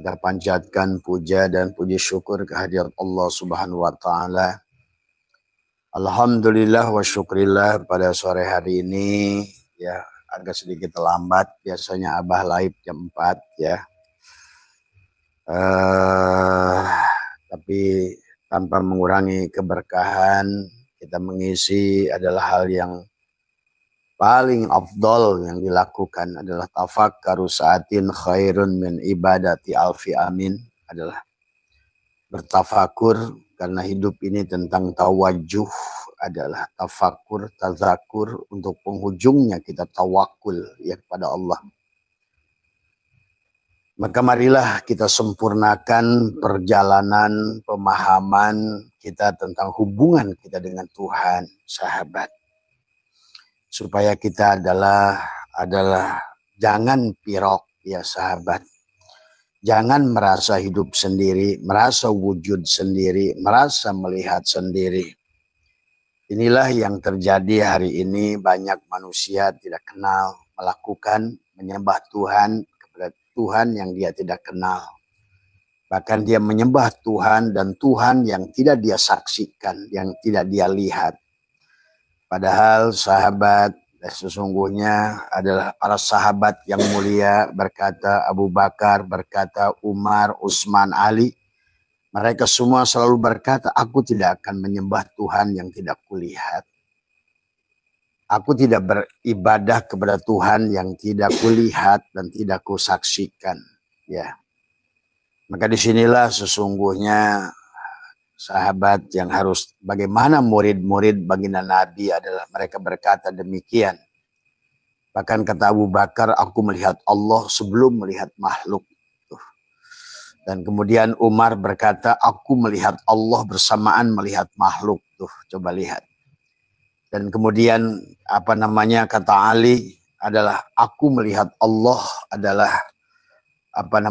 Kita panjatkan puja dan puji syukur kehadirat Allah Subhanahu wa taala. Alhamdulillah wa syukrillah pada sore hari ini ya agak sedikit terlambat. Biasanya Abah live jam 4 ya. Tapi tanpa mengurangi keberkahan, kita mengisi adalah hal yang paling afdol yang dilakukan adalah tafakkaru sa'atin khairun min ibadati alfi amin, adalah bertafakur karena hidup ini tentang tawajuh, adalah tafakur, tazakur, untuk penghujungnya kita tawakul ya kepada Allah. Maka marilah kita sempurnakan perjalanan pemahaman kita tentang hubungan kita dengan Tuhan, sahabat. Supaya kita adalah jangan pirok ya sahabat. Jangan merasa hidup sendiri, merasa wujud sendiri, merasa melihat sendiri. Inilah yang terjadi hari ini. Banyak manusia tidak kenal, melakukan menyembah Tuhan kepada Tuhan yang dia tidak kenal. Bahkan dia menyembah Tuhan dan Tuhan yang tidak dia saksikan, yang tidak dia lihat. Padahal sahabat sesungguhnya adalah para sahabat yang mulia, berkata Abu Bakar, berkata Umar, Utsman, Ali. Mereka semua selalu berkata, aku tidak akan menyembah Tuhan yang tidak kulihat. Aku tidak beribadah kepada Tuhan yang tidak kulihat dan tidak kusaksikan. Ya. Maka disinilah sesungguhnya sahabat yang harus, bagaimana murid-murid baginda Nabi adalah mereka berkata demikian. Bahkan kata Abu Bakar, aku melihat Allah sebelum melihat makhluk. Dan kemudian Umar berkata, aku melihat Allah bersamaan melihat makhluk. Tuh, coba lihat. Dan kemudian kata Ali adalah aku melihat Allah adalah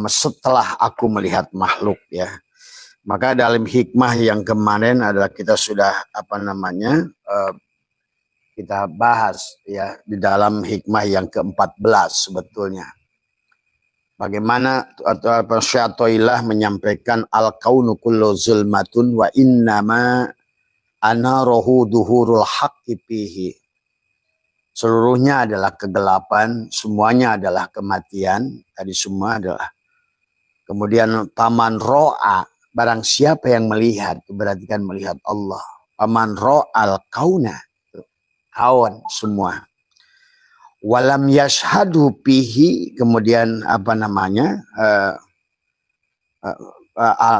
setelah aku melihat makhluk ya. Maka dalam hikmah yang kemarin adalah kita sudah kita bahas ya di dalam hikmah yang ke-14 sebetulnya. Bagaimana Syatoilah menyampaikan al-kaunu kullu zulmatun wa innama anarahu duhurul haqqi fihi. Seluruhnya adalah kegelapan, semuanya adalah kematian, tadi semua adalah. Kemudian paman ro'a, barang siapa yang melihat, berarti kan melihat Allah. Paman ro'al kauna, kawan semua. Walam yashhadu pihi, kemudian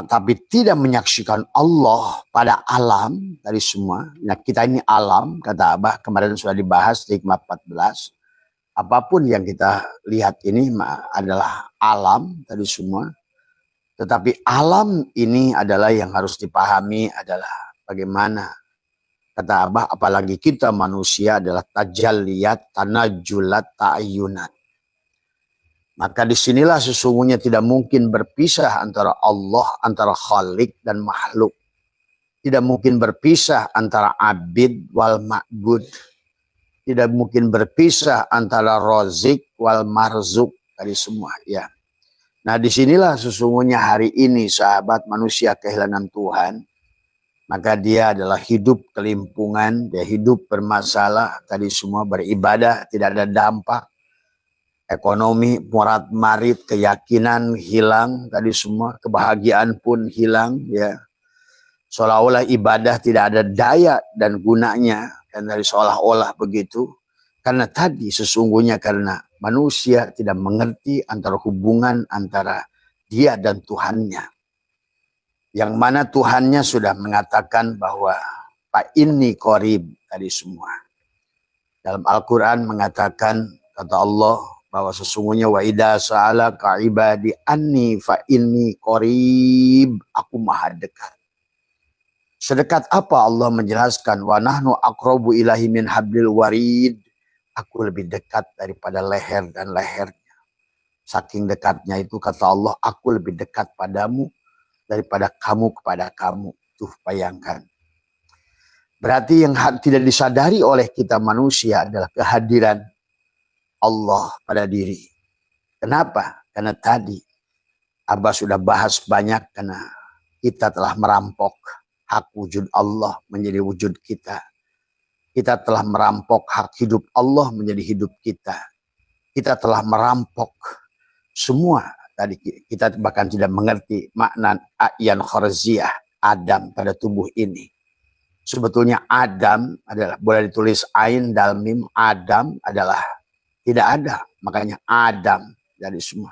tapi tidak menyaksikan Allah pada alam, tadi semua. Nah, kita ini alam, kata Abah, kemarin sudah dibahas di hikmah 14. Apapun yang kita lihat ini adalah alam, tadi semua. Tetapi alam ini adalah yang harus dipahami adalah bagaimana. Kata Abah, apalagi kita manusia adalah tajalliyat, tanajulat, ta'ayunat. Maka disinilah sesungguhnya tidak mungkin berpisah antara Allah, antara khalik dan makhluk. Tidak mungkin berpisah antara abid wal ma'bud. Tidak mungkin berpisah antara rozik wal marzuk. Tadi semua ya. Nah disinilah sesungguhnya hari ini sahabat manusia kehilangan Tuhan. Maka dia adalah hidup kelimpungan, dia hidup bermasalah, tadi semua beribadah, tidak ada dampak. Ekonomi morat marit, keyakinan hilang, tadi semua kebahagiaan pun hilang ya. Seolah-olah ibadah tidak ada daya dan gunanya, dan dari seolah-olah begitu. Karena tadi sesungguhnya karena manusia tidak mengerti antara hubungan antara dia dan Tuhannya. Yang mana Tuhannya sudah mengatakan bahwa Fa inni qarib, tadi semua. Dalam Al-Quran mengatakan, kata Allah, bahwa sesungguhnya wa idza sa'alaka ibadi anni fa inni qarib, aku maha dekat. Sedekat apa Allah menjelaskan wa nahnu aqrabu ilahi min hablil warid, aku lebih dekat daripada leher dan lehernya. Saking dekatnya itu kata Allah, aku lebih dekat padamu daripada kamu kepada kamu. Tuh bayangkan. Berarti yang tidak disadari oleh kita manusia adalah kehadiran Allah pada diri. Kenapa? Karena tadi Abah sudah bahas banyak karena kita telah merampok hak wujud Allah menjadi wujud kita. Kita telah merampok hak hidup Allah menjadi hidup kita. Kita telah merampok semua. Tadi kita bahkan tidak mengerti makna a'yan kharziyah Adam pada tubuh ini. Sebetulnya Adam adalah, boleh ditulis ain dal mim, Adam adalah tidak ada. Makanya Adam dari semua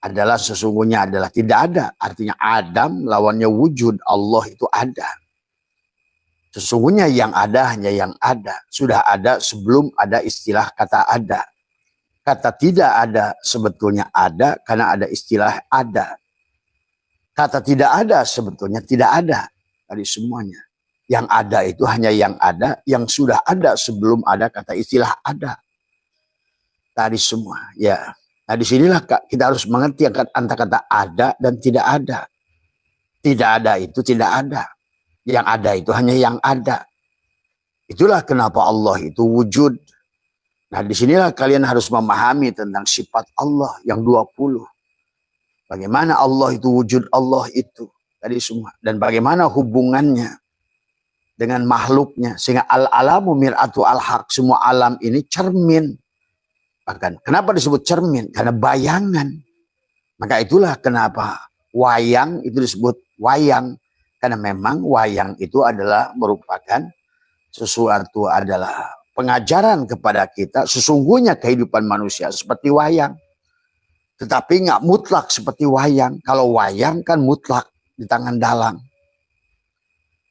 adalah sesungguhnya adalah tidak ada. Artinya Adam lawannya wujud, Allah itu ada. Sesungguhnya yang ada hanya yang ada. Sudah ada sebelum ada istilah kata ada. Kata tidak ada sebetulnya ada karena ada istilah ada. Kata tidak ada sebetulnya tidak ada dari semuanya. Yang ada itu hanya yang ada, yang sudah ada sebelum ada kata istilah ada. Tadi semua, ya. Nah disinilah kita harus mengerti antara kata ada dan tidak ada. Tidak ada itu tidak ada. Yang ada itu hanya yang ada. Itulah kenapa Allah itu wujud. Nah disinilah kalian harus memahami tentang sifat Allah yang 20. Bagaimana Allah itu wujud Allah itu. Tadi semua. Dan bagaimana hubungannya dengan makhluknya. Sehingga al-alamu mir'atu al-haq. Semua alam ini cermin. Bahkan kenapa disebut cermin? Karena bayangan. Maka itulah kenapa wayang itu disebut wayang. Karena memang wayang itu adalah merupakan sesuatu adalah pengajaran kepada kita. Sesungguhnya kehidupan manusia seperti wayang. Tetapi nggak mutlak seperti wayang. Kalau wayang kan mutlak di tangan dalang.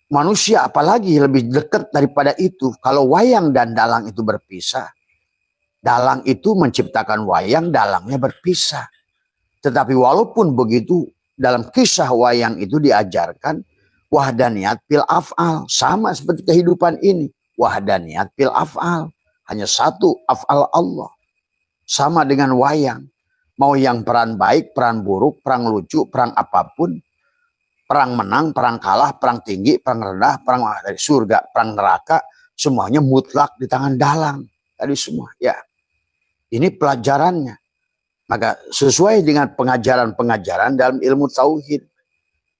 Manusia apalagi lebih dekat daripada itu. Kalau wayang dan dalang itu berpisah. Dalang itu menciptakan wayang, dalangnya berpisah. Tetapi walaupun begitu, dalam kisah wayang itu diajarkan wahdaniyat fil af'al. Sama seperti kehidupan ini. Wahdaniyat fil af'al. Hanya satu af'al Allah. Sama dengan wayang. Mau yang peran baik, peran buruk, perang lucu, perang apapun. Perang menang, perang kalah, perang tinggi, perang rendah, perang dari surga, perang neraka. Semuanya mutlak di tangan dalang. Tadi semua. Ya. Ini pelajarannya. Maka sesuai dengan pengajaran-pengajaran dalam ilmu tauhid.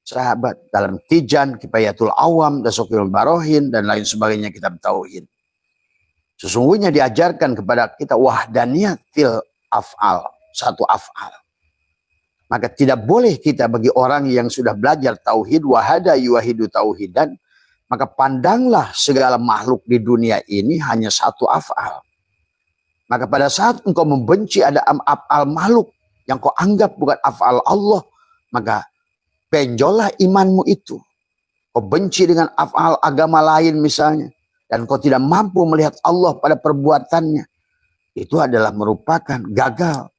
Sahabat dalam Tijan, Kifayatul Awam, Dasokil Barohin, dan lain sebagainya kitab tauhid. Sesungguhnya diajarkan kepada kita wahdaniyat fil af'al. Satu af'al. Maka tidak boleh kita bagi orang yang sudah belajar tauhid, wahada yuwahidu tauhidan, maka pandanglah segala makhluk di dunia ini hanya satu af'al. Maka pada saat engkau membenci ada af'al makhluk yang kau anggap bukan af'al Allah, maka benjollah imanmu itu. Kau benci dengan af'al agama lain misalnya, dan kau tidak mampu melihat Allah pada perbuatannya, itu adalah merupakan gagal.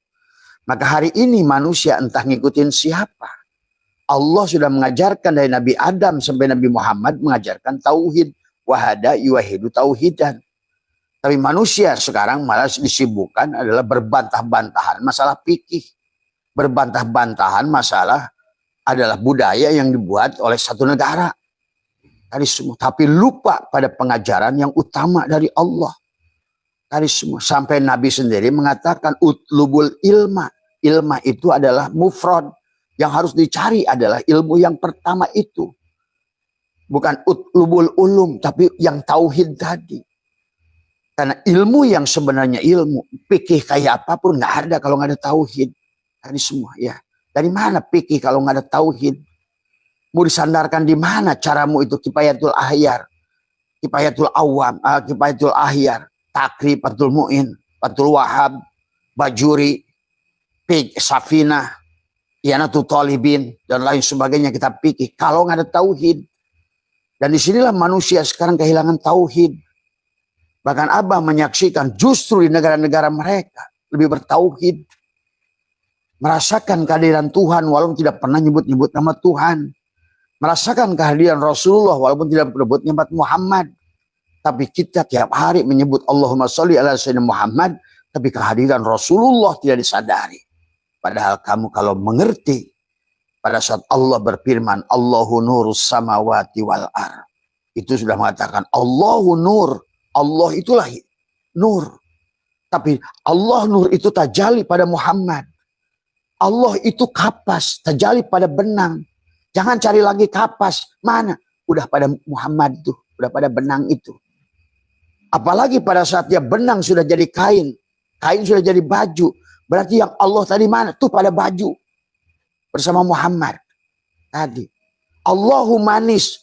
Maka hari ini manusia entah ngikutin siapa. Allah sudah mengajarkan dari Nabi Adam sampai Nabi Muhammad mengajarkan tauhid. Wahada yuwahidu tauhidan. Tapi manusia sekarang malah disibukkan adalah berbantah-bantahan masalah fikih. Berbantah-bantahan masalah adalah budaya yang dibuat oleh satu negara. Tadi semua. Tapi lupa pada pengajaran yang utama dari Allah. Tadi semua. Sampai Nabi sendiri mengatakan utlubul ilma. Ilma itu adalah mufrad. Yang harus dicari adalah ilmu yang pertama itu. Bukan utlubul ulum. Tapi yang tauhid tadi. Karena ilmu yang sebenarnya ilmu. Fikih kayak apapun nggak ada kalau nggak ada tauhid. Tadi semua ya. Dari mana fikih kalau nggak ada tauhid? Mau disandarkan di mana caramu itu? Kifayatul ahyar. Kifayatul awam. Kifayatul ahyar. Takrib, Fathul Mu'in, Fathul Wahab, Bajuri, Safinah, Iyanatul Talibin, dan lain sebagainya kita pikir. Kalau nggak ada tauhid. Dan disinilah manusia sekarang kehilangan tauhid. Bahkan Abah menyaksikan justru di negara-negara mereka lebih bertauhid. Merasakan kehadiran Tuhan walaupun tidak pernah nyebut-nyebut nama Tuhan. Merasakan kehadiran Rasulullah walaupun tidak menyebut Muhammad. Tapi kita tiap hari menyebut Allahumma sholli ala sayyidina Muhammad. Tapi kehadiran Rasulullah tidak disadari. Padahal kamu kalau mengerti. Pada saat Allah berfirman. Allahu nurus samawati wal ar. Itu sudah mengatakan Allahu nur. Allah itulah nur. Tapi Allah nur itu tajali pada Muhammad. Allah itu kapas, terjali pada benang. Jangan cari lagi kapas. Mana? Udah pada Muhammad tuh, udah pada benang itu. Apalagi pada saat dia benang sudah jadi kain. Kain sudah jadi baju. Berarti yang Allah tadi mana? Tuh pada baju. Bersama Muhammad. Tadi. Allahu manis.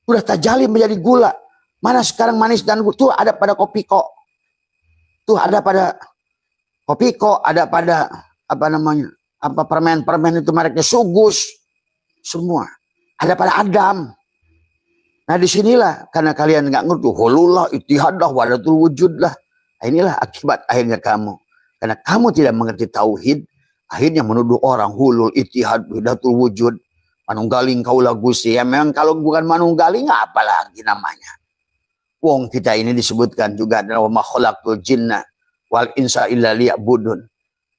Udah terjali menjadi gula. Mana sekarang manis dan gula? Tuh ada pada Kopiko. Tuh ada pada Kopiko. Ada pada apa namanya? Apa permen-permen itu mereknya Sugus. Semua. Ada pada Adam. Nah disinilah karena kalian nggak ngerti hulullah, ittihadah, wadatul wujud lah. Nah, inilah akibat akhirnya kamu. Karena kamu tidak mengerti tauhid, akhirnya menuduh orang hulul, ittihad, wadatul wujud, manunggaling kaulah Gusti. Ya memang kalau bukan manunggaling apa lagi namanya. Wong kita ini disebutkan juga dalam wa khalaqtul jinna wal insa illa liya'budun.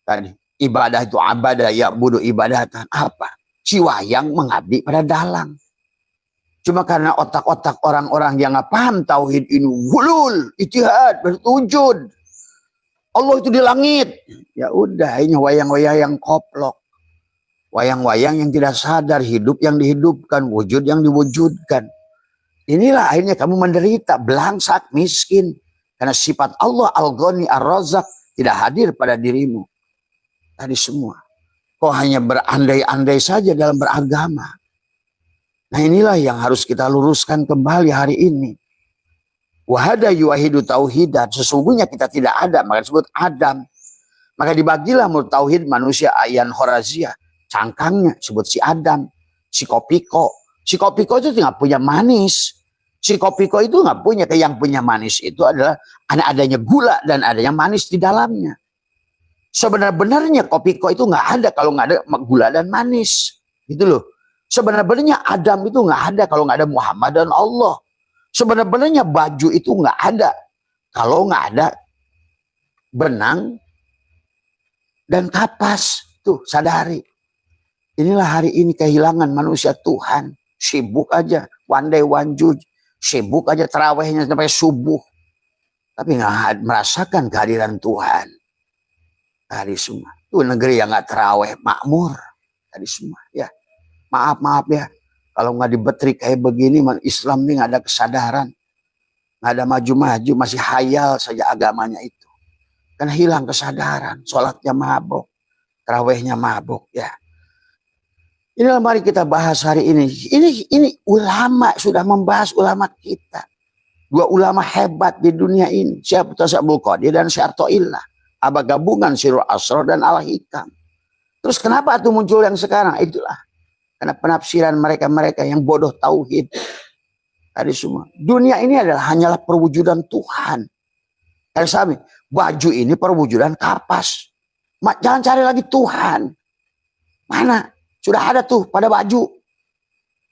Tadi ibadah itu abadah, ya'budu ibadatan. Apa? Ciwayang mengabdi pada dalang. Cuma karena otak-otak orang-orang yang nggak paham tauhid ini, hulul, ittihad, berwujud. Allah itu di langit. Ya udah, ini wayang-wayang yang koplok. Wayang-wayang yang tidak sadar, hidup yang dihidupkan, wujud yang diwujudkan. Inilah akhirnya kamu menderita, belangsak, miskin. Karena sifat Allah Al-Ghani Ar-Razzaq tidak hadir pada dirimu. Tadi semua. Kok hanya berandai-andai saja dalam beragama. Nah inilah yang harus kita luruskan kembali hari ini. Wahada yuwahidu tauhidan. Sesungguhnya kita tidak ada. Maka disebut Adam. Maka dibagilah menurut tauhid manusia ayan horazia. Cangkangnya disebut si Adam. Si Kopiko. Si Kopiko itu tidak punya manis. Si Kopiko itu nggak punya. Yang punya manis itu adalah adanya gula dan adanya manis di dalamnya. Sebenarnya Kopiko itu nggak ada kalau nggak ada gula dan manis. Gitu loh. Sebenarnya Adam itu nggak ada kalau nggak ada Muhammad dan Allah. Sebenarnya baju itu nggak ada kalau nggak ada benang dan kapas. Tuh sadari. Inilah hari ini kehilangan manusia Tuhan. Sibuk aja. One day one juj. Sibuk aja terawihnya sampai subuh. Tapi nggak merasakan kehadiran Tuhan. Tadi semua. Tuh negeri yang nggak terawih makmur. Tadi semua. Ya. Maaf ya, kalau nggak dibetrik kayak begini, Islam ini nggak ada kesadaran, nggak ada maju-maju, masih hayal saja agamanya itu. Karena hilang kesadaran, sholatnya mabuk, tarawehnya mabuk ya. Inilah mari kita bahas hari ini. Ini ulama sudah membahas ulama kita, dua ulama hebat di dunia ini, Syekh Abdul Qadir dan Syekh Athaillah, abah gabungan Sirul Asrar dan Al-Hikam. Terus kenapa itu muncul yang sekarang? Itulah. Karena penafsiran mereka-mereka yang bodoh tauhid. Tadi semua. Dunia ini adalah hanyalah perwujudan Tuhan. Sami, baju ini perwujudan kapas. Jangan cari lagi Tuhan. Mana? Sudah ada tuh pada baju.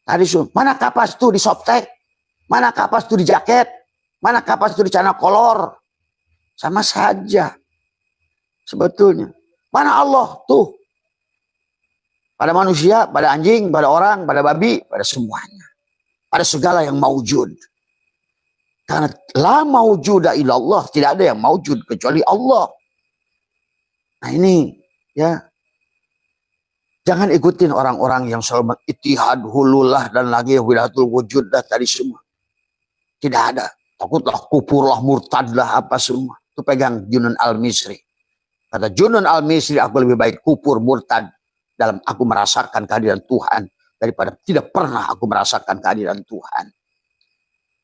Tadi semua. Mana kapas tuh di softtek? Mana kapas tuh di jaket? Mana kapas tuh di celana kolor? Sama saja. Sebetulnya. Mana Allah tuh? Pada manusia, pada anjing, pada orang, pada babi, pada semuanya. Pada segala yang maujud. Karena la maujuda illallah. Tidak ada yang maujud kecuali Allah. Nah ini ya. Jangan ikutin orang-orang yang selalu ittihad, hulullah, dan lagi wilayatul wujud dah tadi semua. Tidak ada. Takutlah, kupurlah, murtadlah, apa semua. Itu pegang Junun Al-Misri. Kata Junun Al-Misri, aku lebih baik kupur, murtad. Dalam aku merasakan kehadiran Tuhan daripada tidak pernah aku merasakan kehadiran Tuhan.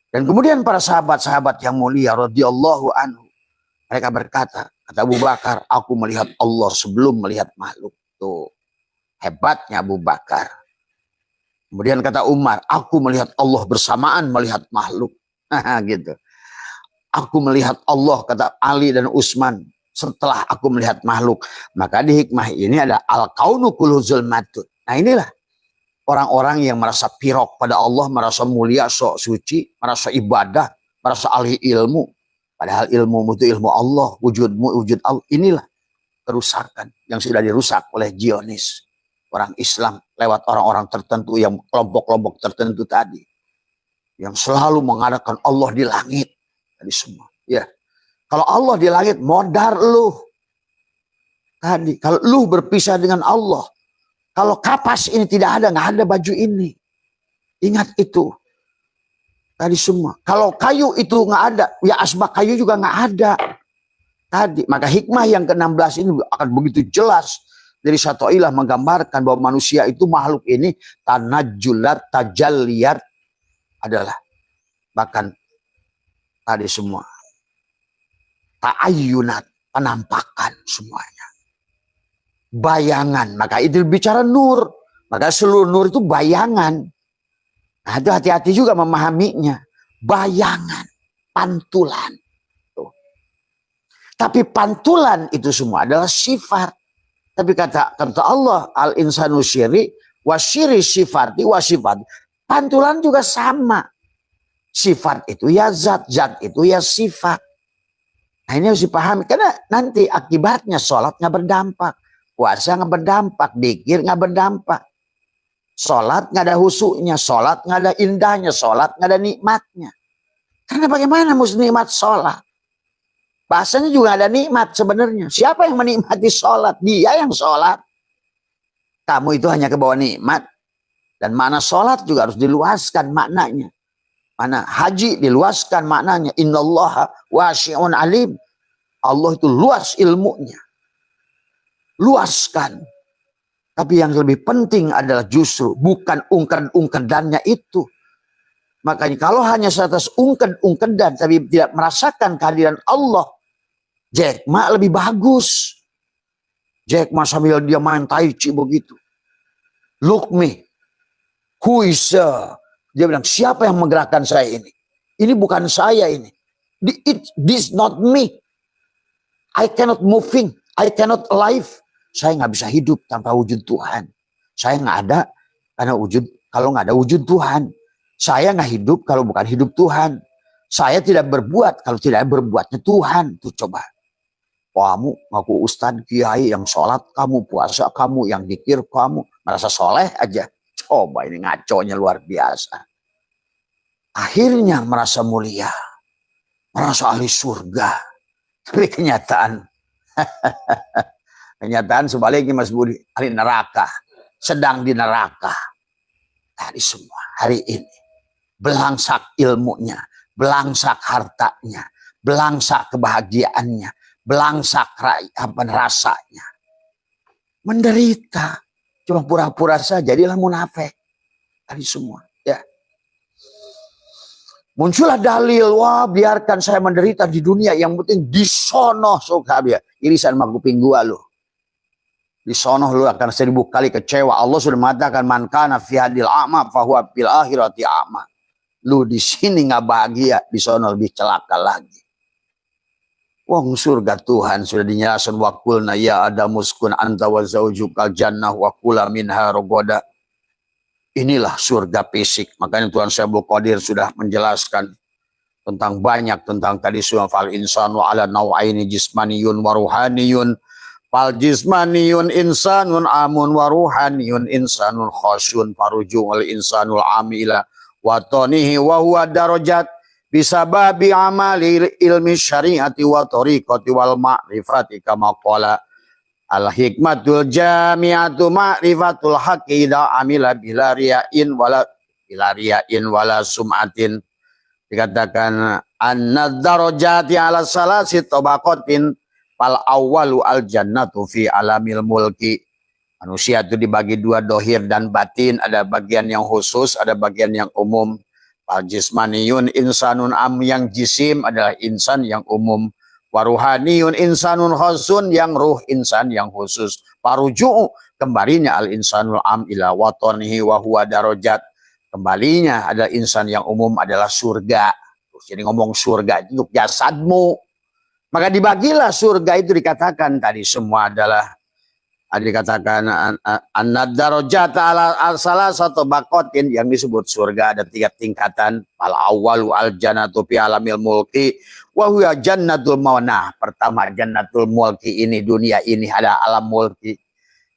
Dan kemudian para sahabat-sahabat yang mulia radhiyallahu anhu, mereka berkata, kata Abu Bakar, aku melihat Allah sebelum melihat makhluk. Tuh hebatnya Abu Bakar. Kemudian kata Umar, aku melihat Allah bersamaan melihat makhluk. Gitu. Aku melihat Allah, kata Ali dan Utsman, setelah aku melihat makhluk. Maka di hikmah ini ada al-kaunu kullu zulmatun. Nah inilah orang-orang yang merasa pirok pada Allah, merasa mulia, sok suci, merasa ibadah, merasa ahli ilmu. Padahal ilmu itu ilmu Allah, wujudmu wujud Allah. Inilah kerusakan yang sudah dirusak oleh Zionis. Orang Islam lewat orang-orang tertentu yang kelompok-kelompok tertentu tadi. Yang selalu mengadakan Allah di langit. Tadi semua. Ya. Kalau Allah di langit, modar lu. Tadi kalau lu berpisah dengan Allah, kalau kapas ini tidak ada, nggak ada baju ini. Ingat itu. Tadi semua. Kalau kayu itu nggak ada, ya asbak kayu juga nggak ada. Tadi, maka hikmah yang ke-16 ini akan begitu jelas dari satu ilah menggambarkan bahwa manusia itu makhluk ini tanajjulat, tajalliyat adalah bahkan tadi semua ta'ayyunat, penampakan semuanya. Bayangan, maka itu bicara nur. Maka seluruh nur itu bayangan. Nah, itu hati-hati juga memahaminya. Bayangan, pantulan. Tapi pantulan itu semua adalah sifat. Tapi kata Allah, al-insanu syiri, wasyiri sifati wasifat. Pantulan juga sama. Sifat itu ya zat, zat itu ya sifat. Nah ini harus dipahami. Karena nanti akibatnya sholat nggak berdampak. Puasa nggak berdampak. Dzikir nggak berdampak. Sholat nggak ada husuknya. Sholat nggak ada indahnya. Sholat nggak ada nikmatnya. Karena bagaimana mesti nikmat sholat? Bahasanya juga ada nikmat sebenarnya. Siapa yang menikmati sholat? Dia yang sholat. Kamu itu hanya kebawa nikmat. Dan mana sholat juga harus diluaskan maknanya. Mana haji diluaskan maknanya. Innallaha wasi'un alim. Allah itu luas ilmunya. Luaskan. Tapi yang lebih penting adalah justru bukan ungked-ungkedannya itu. Makanya kalau hanya sebatas ungked-ungkedan tapi tidak merasakan kehadiran Allah, Jack Ma lebih bagus. Jack Ma sambil dia main tai chi begitu. Look me. Who is dia bilang, siapa yang menggerakkan saya ini? Ini bukan saya ini. This not me. I cannot moving. I cannot alive. Saya nggak bisa hidup tanpa wujud Tuhan. Saya nggak ada karena kalau nggak ada wujud Tuhan. Saya nggak hidup kalau bukan hidup Tuhan. Saya tidak berbuat kalau tidak berbuatnya Tuhan. Tuh coba. Kamu ngaku ustadz kiai yang sholat kamu, puasa kamu, yang dzikir kamu, merasa soleh aja. Coba ini ngaconya luar biasa. Akhirnya merasa mulia, merasa ahli surga. Tapi kenyataan sebaliknya Mas Budi, ahli neraka, sedang di neraka. Tadi semua hari ini belangsak ilmunya, belangsak hartanya, belangsak kebahagiaannya, belangsak rasanya. Menderita. Cuma pura-pura saja. Jadilah munafik. Tadi semua. Ya. Muncullah dalil. Wah biarkan saya menderita di dunia. Yang penting disono sokabia. Irisan sama kuping gua lu. Disono lu akan 1000 kali kecewa. Allah sudah mengatakan man kana fi hadil a'ma fahuwa fil akhirati a'ma. Lu di sini nggak bahagia. Disono lebih celaka lagi. Wong surga Tuhan sudah dinyalakan wa qulna ya adamu uskun anta wa zaujukal jannah wa kula minha rogoda. Inilah surga fisik. Makanya Tuhan Syekh Qadir sudah menjelaskan tentang banyak tentang tadi surah fal insanu ala nau'aini jismaniyun wa ruhaniyun. Fal jismaniyun insanun amun wa ruhaniyun insanun khasyun faruju'ul insanul amila wa tanihi wa huwa darajat bisa babi amali ilmi syariati wa tariqati wal ma'rifati kama qala al hikmatul jami'atu ma'rifatul haqqi idza amila bila riyain wala sum'atin. Dikatakan anna darajati ala salasi tabaqatin fal awwalu al jannatu fi alamil mulki. Manusia itu dibagi dua, dohir dan batin, ada bagian yang khusus, ada bagian yang umum. Al-jismaniyun insanun yang jisim adalah insan yang umum. Waruhaniyun insanun khusun yang ruh insan yang khusus. Paruju'u kembalinya al-insanul am ila watonihi wa huwa darajat. Kembalinya adalah insan yang umum adalah surga. Jadi ngomong surga itu untuk jasadmu. Maka dibagilah surga itu dikatakan tadi semua adalah dikatakan an-darajat ala salasatu baqatin yang disebut surga ada 3 tingkatan. Al awwalu al jannatu fi alamil mulki wa huwa jannatul maunah. Pertama jannatul mulki ini dunia ini ada alam mulki.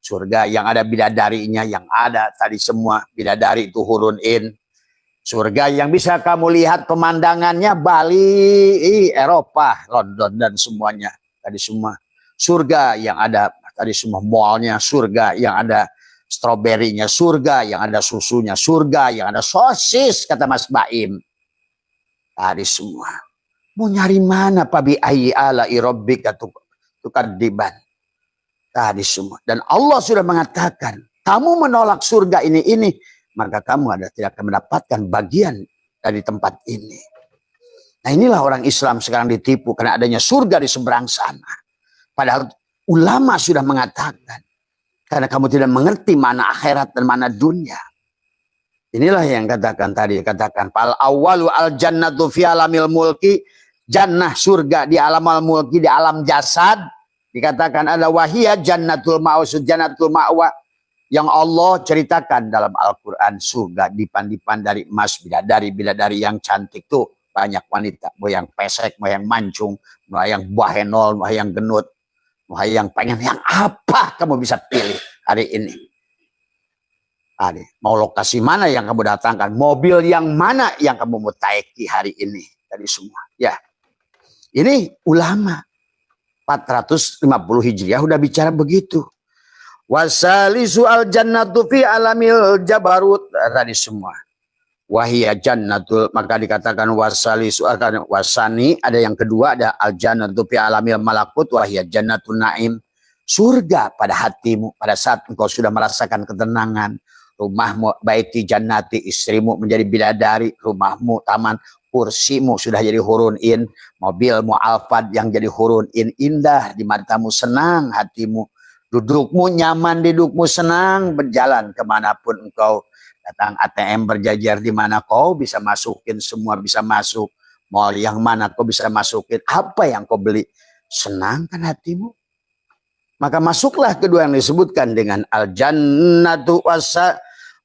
Surga yang ada bidadarinya yang ada tadi semua bidadari itu hurun in. Surga yang bisa kamu lihat pemandangannya Bali, Eropa, London dan semuanya tadi semua. Surga yang ada tadi semua mallnya surga, yang ada stroberinya surga, yang ada susunya surga, yang ada sosis, kata Mas Baim. Tadi semua. Mau nyari mana Pak bi ayyi ala rabbika tukadziban. Tadi semua. Dan Allah sudah mengatakan, kamu menolak surga ini, maka kamu tidak akan mendapatkan bagian dari tempat ini. Nah inilah orang Islam sekarang ditipu karena adanya surga di seberang sana. Padahal ulama sudah mengatakan, karena kamu tidak mengerti mana akhirat dan mana dunia. Inilah yang katakan fal awwalu al jannatu fi alamil mulki, jannah surga di alam al mulki, di alam jasad. Dikatakan ada wahiyah jannatul ma'wa, yang Allah ceritakan dalam Al-Quran, surga dipan-dipan dari emas, bidadari yang cantik tuh banyak wanita, mau yang pesek, mau yang mancung, mau yang bahenol, mau yang genut, mau yang pengen yang apa kamu bisa pilih hari ini. Mau lokasi mana yang kamu datangkan, mobil yang mana yang kamu mau taiki hari ini, tadi semua. Ya, ini ulama 450 Hijriah udah bicara begitu. Wasalisu al jannatu fi alamil jabarut, tadi semua. Wahia jannatul, maka dikatakan wasalisu, wasani ada yang kedua, ada al jannatu fi alamil malakut, wahia jannatul naim, surga pada hatimu pada saat engkau sudah merasakan ketenangan. Rumahmu baiti jannati, istrimu menjadi bidadari, rumahmu taman, kursimu sudah jadi hurun in, mobilmu Alphard yang jadi hurun in, indah di matamu, senang hatimu, dudukmu nyaman, dudukmu senang, berjalan kemanapun engkau, datang ATM berjajar di mana kau bisa masukin semua, bisa masuk mall yang mana kau bisa masukin apa yang kau beli, senang kan hatimu. Maka masuklah kedua yang disebutkan dengan al-jannatu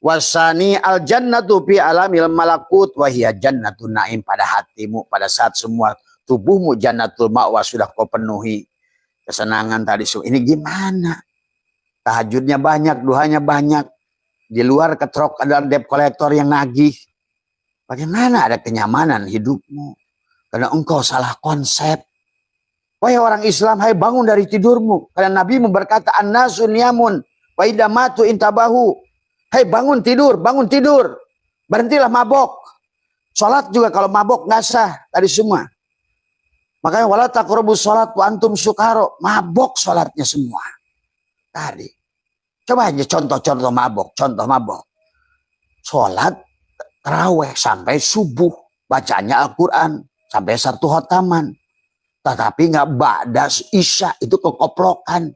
wasani al-jannatu fi alamil malakut wahia jannatun naim, pada hatimu pada saat semua tubuhmu jannatul ma'wa sudah kau penuhi kesenangan tadi. Ini gimana? Tahajudnya banyak, duhanya banyak, di luar ketrok ada debt collector yang nagih. Bagaimana ada kenyamanan hidupmu? Karena engkau salah konsep. Wahai orang Islam, hai bangun dari tidurmu. Karena Nabi berkata, an-nasu niyamun wa idza matu intabahu. Hai bangun tidur, berhentilah mabok. Salat juga kalau mabok nggak sah, tadi semua. Makanya wala taqrabus salat wa antum sukaro, mabok salatnya semua. Tadi. Coba aja contoh mabok. Salat tarawih sampai subuh, bacanya Al-Qur'an sampai 1 khotaman. Tetapi nggak ba'da isya, itu kekoplokan.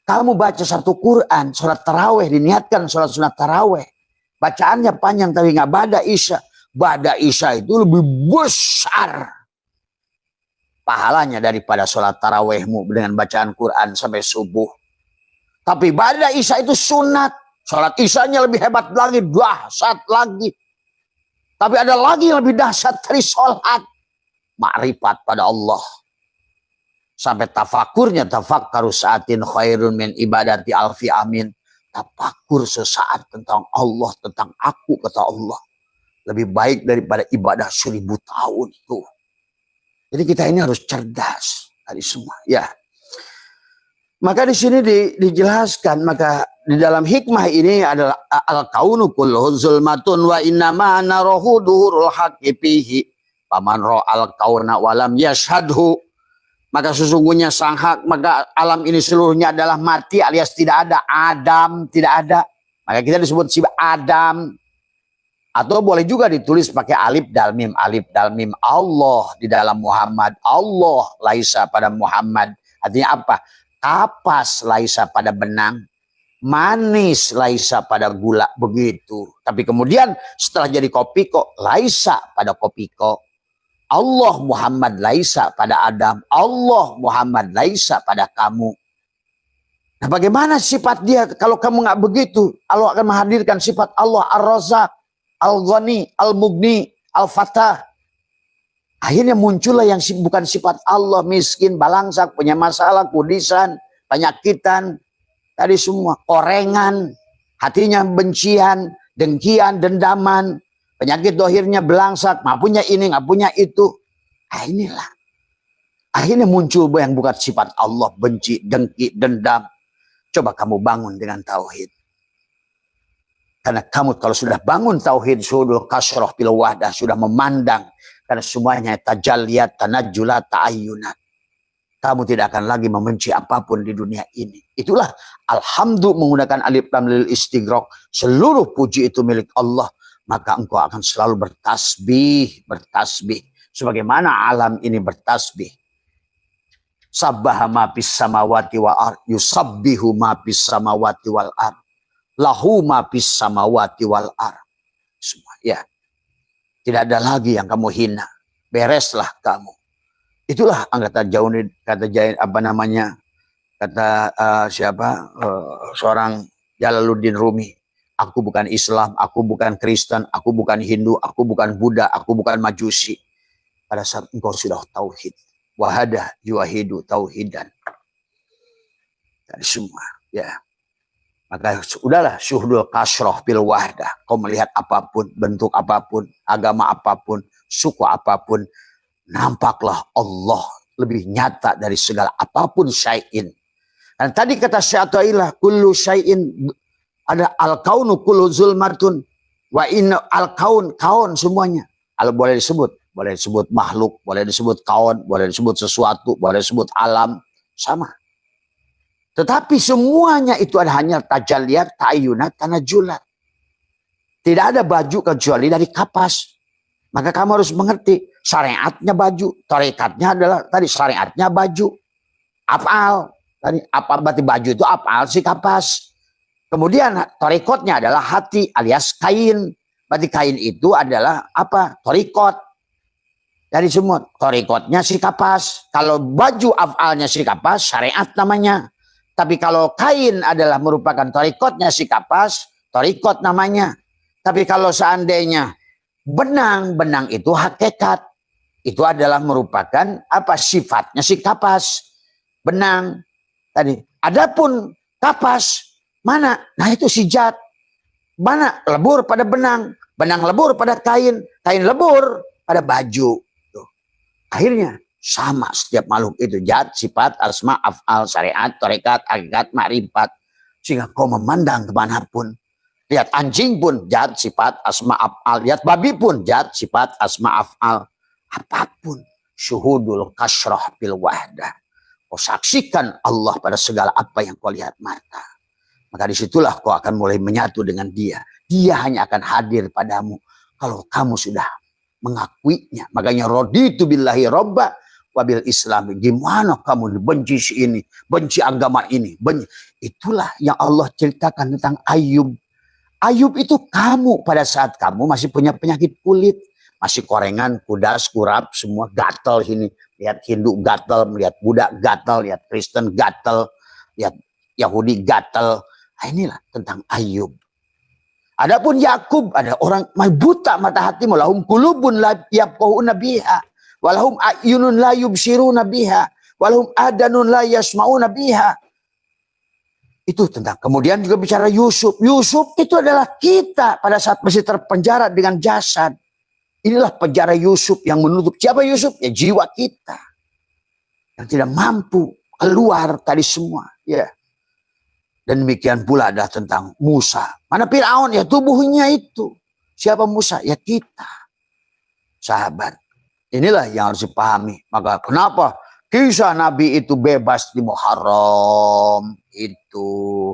Kamu baca 1 Quran, sholat taraweh, diniatkan sholat sunat taraweh. Bacaannya panjang tapi nggak ba'da isya. Ba'da isya itu lebih besar pahalanya daripada sholat tarawehmu dengan bacaan Quran sampai subuh. Tapi ba'da isya itu sunat. Sholat isyanya lebih hebat lagi, dahsyat lagi. Tapi ada lagi yang lebih dahsyat dari sholat. Ma'rifat pada Allah. Sampai tafakurnya, tafakkaru saatin khairun min ibadati alfi amin. Tafakur sesaat tentang Allah, tentang aku, kata Allah, lebih baik daripada ibadah 1000 tahun itu. Jadi kita ini harus cerdas dari semua. Ya. Maka di sini dijelaskan, maka di dalam hikmah ini adalah al-kaunu kulluhu zulmatun wa innama narahu duhurul haqqi fihi. Paman ra'al kauna walam yashhadhu. Maka sesungguhnya sang hak, maka alam ini seluruhnya adalah mati alias tidak ada. Adam tidak ada. Maka kita disebut si Adam. Atau boleh juga ditulis pakai alif dal mim Allah di dalam Muhammad. Allah laisa pada Muhammad. Artinya apa? Kapas laisa pada benang. Manis laisa pada gula, begitu. Tapi kemudian setelah jadi kopiko, laisa pada kopiko. Allah Muhammad laisa pada Adam. Allah Muhammad laisa pada kamu. Nah bagaimana sifat dia kalau kamu nggak begitu? Allah akan menghadirkan sifat Allah Ar-Razzaq, Al-Ghani, Al-Mughni, Al-Fatah. Akhirnya muncullah yang bukan sifat Allah, miskin, balangsak, punya masalah, kudisan, penyakitan, tadi semua, korengan, hatinya bencian, dengkian, dendaman, penyakit dohirnya belangsak, nggak punya ini, nggak punya itu. Nah inilah. Akhirnya muncul yang bukan sifat Allah, benci, dengki, dendam. Coba kamu bangun dengan tauhid. Karena kamu kalau sudah bangun tauhid, syuhudul kasroh bil wahdah, sudah memandang, karena semuanya tajalliyat, tanajjulat, ta'ayyunat. Kamu tidak akan lagi membenci apapun di dunia ini. Itulah alhamdulillah menggunakan alif lam lil istighraq. Seluruh puji itu milik Allah. Maka engkau akan selalu bertasbih. Sebagaimana alam ini bertasbih. Sabbaha ma fis samawati wa ar. Yusabbihu ma fis samawati wal ar. Lahu ma fis samawati wal ar. Semua, ya. Tidak ada lagi yang kamu hina. Bereslah kamu. Itulah kata Jauni, kata Jain, apa namanya, kata seorang Jalaluddin Rumi. Aku bukan Islam, aku bukan Kristen, aku bukan Hindu, aku bukan Buddha, aku bukan Majusi. Pada saat engkau sudah tauhid, wahadah yuwahidu tauhidan. Dari semua, ya. Maka udahlah syuhdul kasroh bil wahdah. Kau melihat apapun, bentuk apapun, agama apapun, suku apapun, nampaklah Allah lebih nyata dari segala apapun syai'in. Dan tadi kata Syai'atailah, kullu syai'in, ada al-kaunu kullu zulmatun, wa inna al-kaun, kaun semuanya. Boleh disebut makhluk, boleh disebut kaun, boleh disebut sesuatu, boleh disebut alam, sama. Tetapi semuanya itu ada hanya tajalliyat, ta'ayyunat, tanajjulat. Tidak ada baju kecuali dari kapas. Maka kamu harus mengerti, syariatnya baju, tarekatnya adalah tadi syariatnya baju, af'al. Tadi apa berarti baju itu af'al si kapas. Kemudian tarekatnya adalah hati alias kain. Berarti kain itu adalah apa? Tarekat. Dari semua tarekatnya si kapas. Kalau baju af'alnya si kapas, syariat namanya. Tapi kalau kain adalah merupakan tarekatnya si kapas, tarekat namanya. Tapi kalau seandainya benang itu hakikat. Itu adalah merupakan apa sifatnya si kapas. Benang tadi. Adapun kapas mana? Nah itu si zat. Mana? Lebur pada benang. Benang lebur pada kain. Kain lebur pada baju. Tuh. Akhirnya sama setiap makhluk itu. Zat, sifat, asma, af'al, syariat, tarekat, hakikat, makrifat. Sehingga kau memandang kemanapun. Lihat anjing pun zat, sifat, asma, af'al. Lihat babi pun zat, sifat, asma, af'al. Apapun. Syuhudul kasroh bil wahdah. Kau saksikan Allah pada segala apa yang kau lihat mata. Maka disitulah kau akan mulai menyatu dengan dia. Dia hanya akan hadir padamu. Kalau kamu sudah mengakuinya. Makanya raditu billahi robba wabil islami. Gimana kamu benci ini. Benci agama ini. Itulah yang Allah ceritakan tentang Ayub. Ayub itu kamu pada saat kamu masih punya penyakit kulit. Masih korengan, kudas, kurap, semua gatal ini. Lihat Hindu gatal, melihat Buddha gatal, lihat Kristen gatal, lihat Yahudi gatal. Nah, inilah tentang Ayub. Adapun Yakub, ada orang buta mata hati, lahum qulubun la yafqahuna biha, walahum a'yunun la yubsiruna biha, walahum adanun la yasma'una biha. Itu tentang. Kemudian juga bicara Yusuf. Yusuf itu adalah kita pada saat masih terpenjara dengan jasad. Inilah penjara Yusuf yang menutup. Siapa Yusuf? Ya jiwa kita. Yang tidak mampu keluar tadi semua. Ya. Dan demikian pula ada tentang Musa. Mana Fir'aun? Ya tubuhnya itu. Siapa Musa? Ya kita. Sahabat. Inilah yang harus dipahami. Maka kenapa kisah Nabi itu bebas di Muharram? Itu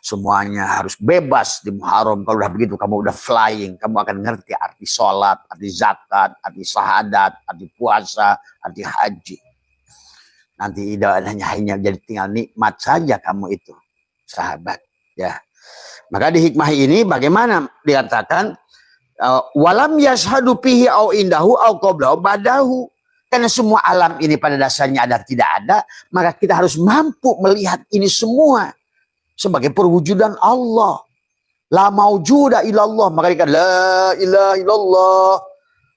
semuanya harus bebas di Muharram. Kalau udah begitu kamu udah flying. Kamu akan ngerti arti sholat, arti zakat, arti syahadat, arti puasa, arti haji. Nanti hanya jadi tinggal nikmat saja kamu itu. Sahabat. Ya. Maka di hikmah ini bagaimana dikatakan walam yashhadu fihi au indahu au qablahu badahu. Karena semua alam ini pada dasarnya ada tidak ada, maka kita harus mampu melihat ini semua sebagai perwujudan Allah. La maujuda illallah. Maka dikatakan la ilaha illallah,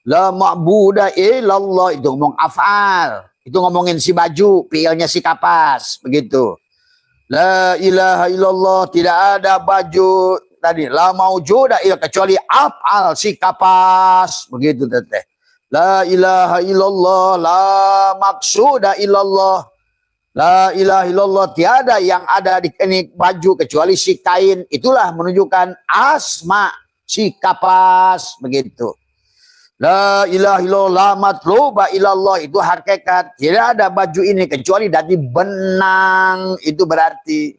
la ma'buda illallah. Itu ngomong af'al. Itu ngomongin si baju, fi'ilnya si kapas, begitu. La ilaha illallah, tidak ada baju tadi. La maujuda illallah, kecuali af'al si kapas, begitu teteh. La ilaha illallah, la maksuda illallah. La ilaha illallah, tiada yang ada di ini baju kecuali si kain. Itulah menunjukkan asma si kapas, begitu. La ilaha illallah matluba ilallah, itu hakikat. Tidak ada baju ini kecuali dari benang. Itu berarti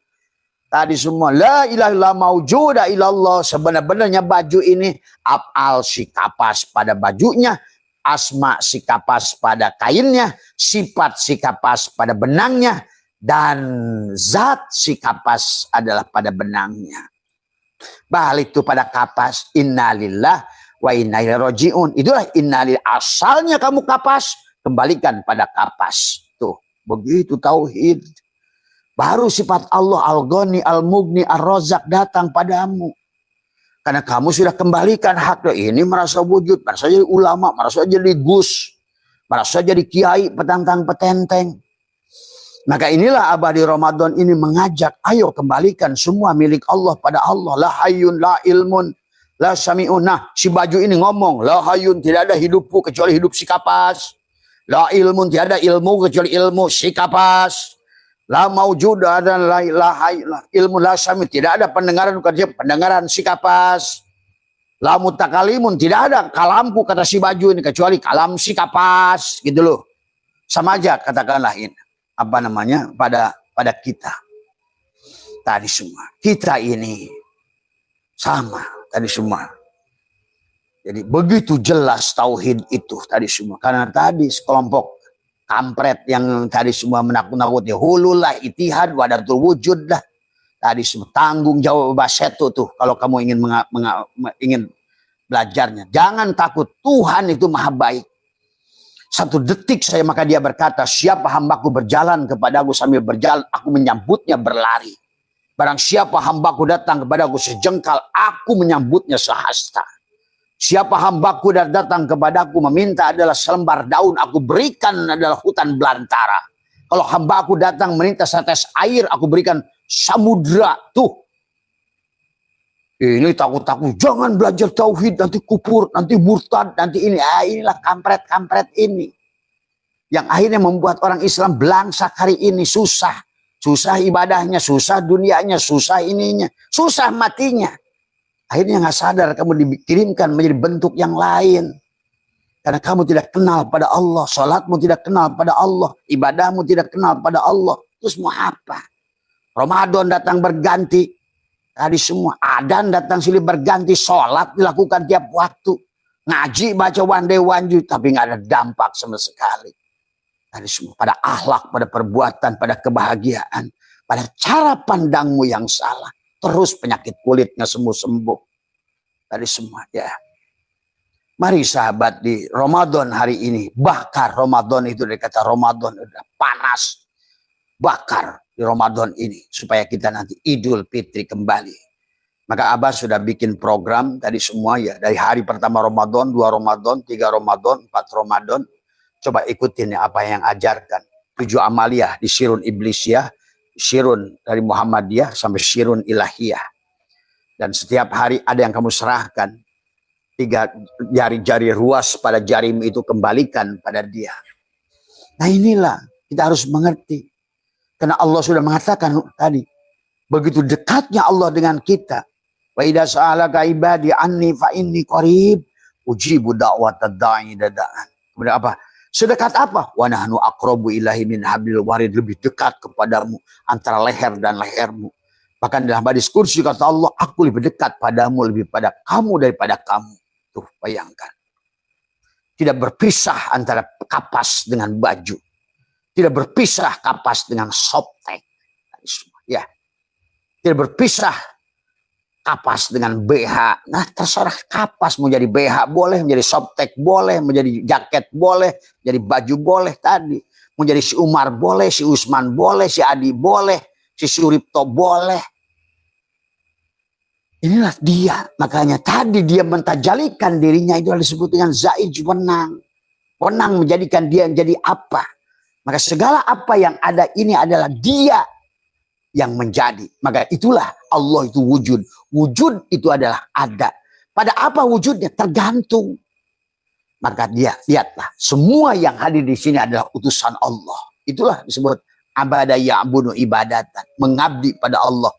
tadi semua la ilaha illallah maujuda ilallah, sebenar-benarnya baju ini. Af'al si kapas pada bajunya, asma si kapas pada kainnya, sifat si kapas pada benangnya, dan zat si kapas adalah pada benangnya. Balik itu pada kapas, innalillah wa inna ilaihi rajiun. Itulah innalillah, asalnya kamu kapas, kembalikan pada kapas. Tuh, begitu tauhid. Baru sifat Allah Al-Ghani, Al-Mughni, Ar-Razzaq datang padamu. Karena kamu sudah kembalikan hak. Ini merasa wujud, merasa jadi ulama, merasa jadi gus, merasa jadi kiai, petantang petenteng. Maka inilah abadi Ramadan ini mengajak, ayo kembalikan semua milik Allah pada Allah. La hayyun, la ilmun, la sami'un. Nah, si baju ini ngomong, la hayyun, tidak ada hidupku kecuali hidup si kapas. La ilmun, tidak ada ilmu kecuali ilmu si kapas. La maujud, dan la ilmu, la sami', tidak ada pendengaran kecuali pendengaran si kapas. La mutakalimun, tidak ada kalamku kata si baju ini kecuali kalam si kapas, gitu loh. Sama aja katakanlah ini. Apa namanya, pada kita tadi semua, kita ini sama tadi semua. Jadi begitu jelas tauhid itu tadi semua. Karena tadi sekelompok kampret yang tadi semua menakut-nakuti, hululah itihad wadatul wujud lah tadi semua, tanggung jawab basetu tuh. Kalau kamu ingin belajarnya, jangan takut, Tuhan itu maha baik. Satu detik saya maka dia berkata, siapa hambaku berjalan kepadaku sambil berjalan, aku menyambutnya berlari. Barang siapa hambaku datang kepadaku sejengkal, aku menyambutnya sehasta. Siapa hambaku datang kepadaku meminta adalah selembar daun, aku berikan adalah hutan belantara. Kalau hambaku datang meminta setetes air, aku berikan samudra. Tuh, ini takut-takut, jangan belajar tauhid, nanti kufur, nanti murtad, nanti ini. Inilah kampret-kampret ini. Yang akhirnya membuat orang Islam belangsak hari ini, susah. Susah ibadahnya, susah dunianya, susah ininya, susah matinya. Akhirnya nggak sadar kamu dikirimkan menjadi bentuk yang lain. Karena kamu tidak kenal pada Allah, sholatmu tidak kenal pada Allah, ibadahmu tidak kenal pada Allah. Terus mau apa? Ramadan datang berganti. Tadi semua adan datang silih berganti, sholat dilakukan tiap waktu, ngaji baca one day one day, tapi nggak ada dampak sama sekali. Tadi semua pada akhlak, pada perbuatan, pada kebahagiaan, pada cara pandangmu yang salah, terus penyakit kulitnya sembuh-sembuh. Tadi semua ya. Mari sahabat di Ramadan hari ini bakar Ramadan itu, dari kata Ramadan udah panas, bakar di Ramadan ini supaya kita nanti Idul Fitri kembali. Maka Abah sudah bikin program tadi semua ya, dari hari pertama Ramadan, 2 Ramadan, 3 Ramadan, 4 Ramadan. Coba ikutin ya apa yang ajarkan. 7 amaliyah di Syirun Ibliyah, Syirun dari Muhammadiyah sampai Syirun Ilahiyah. Dan setiap hari ada yang kamu serahkan. 3 jari-jari ruas pada jarimu itu kembalikan pada dia. Nah inilah kita harus mengerti. Karena Allah sudah mengatakan tadi, begitu dekatnya Allah dengan kita. Wa idza sa'alaka ibadi anni fa inni qarib ujibu da'watad da'i dada'an. Kemudian apa? Sedekat apa? Wa nahnu aqrabu ilaihi min hablil warid, lebih dekat kepadamu antara leher dan lehermu. Bahkan dalam hadis kursi kata Allah, aku lebih dekat padamu, lebih pada kamu daripada kamu. Tuh, bayangkan. Tidak berpisah antara kapas dengan baju. Tidak berpisah kapas dengan softtek. Ya. Tidak berpisah kapas dengan BH. Nah, terserah kapas mau jadi BH boleh, menjadi softtek boleh, menjadi jaket boleh, jadi baju boleh tadi. Mau jadi si Umar boleh, si Usman boleh, si Adi boleh, si Suripto boleh. Inilah dia. Makanya tadi dia mentajalikan dirinya, itu disebut dengan zaij, wenang. Wenang menjadikan dia menjadi apa? Maka segala apa yang ada ini adalah dia yang menjadi. Maka itulah Allah itu wujud. Wujud itu adalah ada. Pada apa wujudnya? Tergantung. Maka dia, lihatlah. Semua yang hadir di sini adalah utusan Allah. Itulah disebut abada ya'budu ibadatan, mengabdi pada Allah.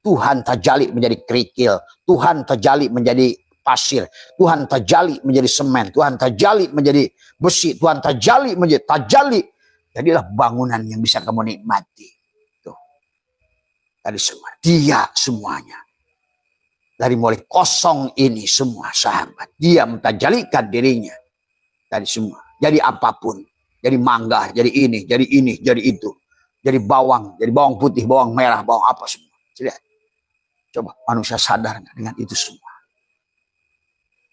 Tuhan tajalli menjadi kerikil, Tuhan tajalli menjadi pasir, Tuhan tajalli menjadi semen, Tuhan tajalli menjadi besi, Tuhan tajalli menjadi tajalli. Jadilah bangunan yang bisa kamu nikmati. Tuh. Tadi semua, dia semuanya. Dari mulai kosong ini semua sahabat, dia mentajalikan dirinya. Tadi semua, jadi apapun, jadi mangga, jadi ini, jadi itu, jadi bawang putih, bawang merah, bawang apa semua. Lihat. Coba manusia sadar dengan itu semua.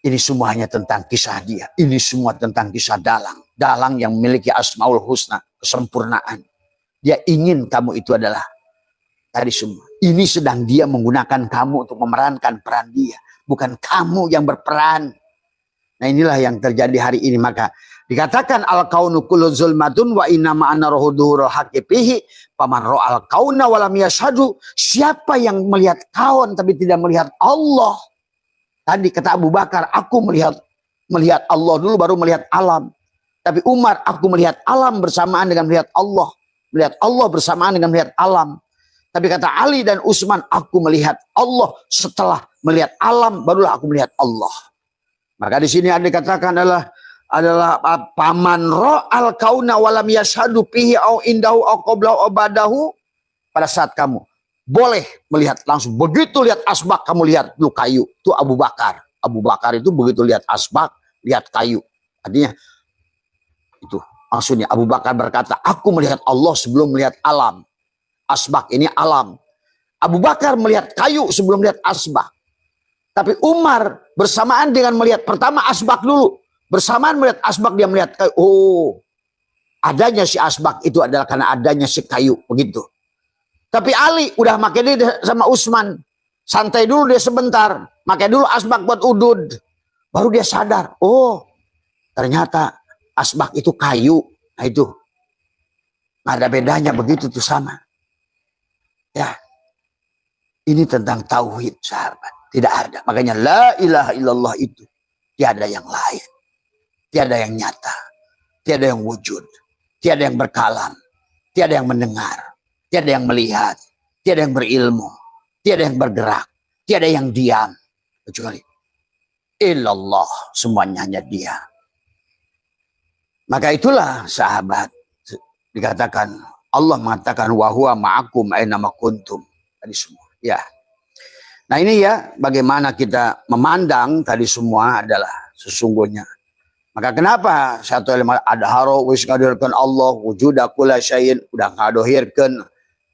Ini semuanya tentang kisah dia. Ini semua tentang kisah dalang. Dalang yang memiliki asmaul husna, kesempurnaan. Dia ingin kamu itu adalah tadi semua. Ini sedang dia menggunakan kamu untuk memerankan peran dia. Bukan kamu yang berperan. Nah inilah yang terjadi hari ini. Maka dikatakan al-kaunu kullu zulmatun wa inna ma'ana rohuduhurul haqiqihi paman ro'al kauna walam yashadu. Siapa yang melihat kaun tapi tidak melihat Allah. Tadi kata Abu Bakar, aku melihat Allah dulu baru melihat alam. Tapi Umar, aku melihat alam bersamaan dengan melihat Allah. Melihat Allah bersamaan dengan melihat alam. Tapi kata Ali dan Utsman, aku melihat Allah setelah melihat alam, barulah aku melihat Allah. Maka di sini ada dikatakan adalah paman ro'al kauna walam yashadu pihi au indahu au qablahu obadahu. Pada saat kamu boleh melihat langsung, begitu lihat asbak kamu lihat itu kayu, itu Abu Bakar. Abu Bakar itu begitu lihat asbak, lihat kayu. Artinya itu maksudnya Abu Bakar berkata, aku melihat Allah sebelum melihat alam. Asbak ini alam. Abu Bakar melihat kayu sebelum melihat asbak. Tapi Umar bersamaan dengan melihat pertama asbak dulu. Bersamaan melihat asbak dia melihat kayu. Oh, adanya si asbak itu adalah karena adanya si kayu. Begitu. Tapi Ali udah makai dia sama Utsman. Santai dulu dia sebentar. Makai dulu asbak buat udud. Baru dia sadar. Oh, ternyata asbak itu kayu. Nah itu. Nggak ada bedanya begitu tuh sama. Ya. Ini tentang tauhid sahabat. Tidak ada. Makanya la ilaha illallah itu. Tiada yang lain. Tiada yang nyata. Tiada yang wujud. Tiada yang berkalam. Tiada yang mendengar. Tiada yang melihat, tiada yang berilmu, tiada yang bergerak, tiada yang diam. Kecuali illallah, semuanya hanya dia. Maka itulah sahabat, dikatakan, Allah mengatakan, wahuwa ma'akum aynama kuntum. Tadi semua, ya. Nah ini ya, bagaimana kita memandang tadi semua adalah sesungguhnya. Maka kenapa satu element adharo wis ngadohirkeun Allah wujuda kula syai'in, udah ngadohirkeun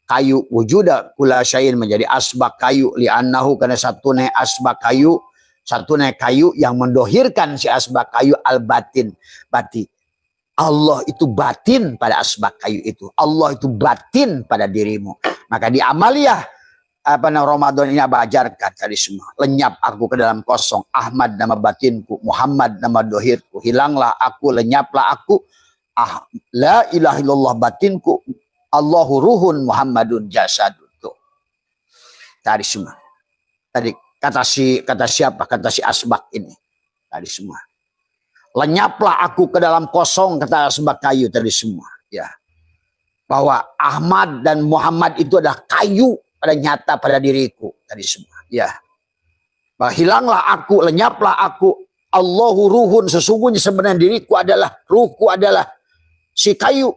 kayu wujuda kula syai'in menjadi asbak kayu li'annahu karena satune asbak kayu, satune kayu yang mendohirkan si asbak kayu al-batin, batin. Allah itu batin pada asbak kayu itu. Allah itu batin pada dirimu. Maka di amaliyah Ramadan ini Abah ajarkan tadi semua. Lenyap aku ke dalam kosong. Ahmad nama batinku, Muhammad nama dohirku. Hilanglah aku, lenyaplah aku. La ilaha illallah batinku. Allahu ruhun Muhammadun jasadun. Tuh. Tadi semua. Tadi kata siapa? Kata si asbak ini. Tadi semua. Lenyaplah aku ke dalam kosong, kata asbak kayu tadi semua. Ya. Bahwa Ahmad dan Muhammad itu adalah kayu pada nyata pada diriku. Tadi semua. Ya. Bahwa hilanglah aku, lenyaplah aku. Allahu ruhun, sesungguhnya sebenarnya diriku adalah, ruhku adalah si kayu.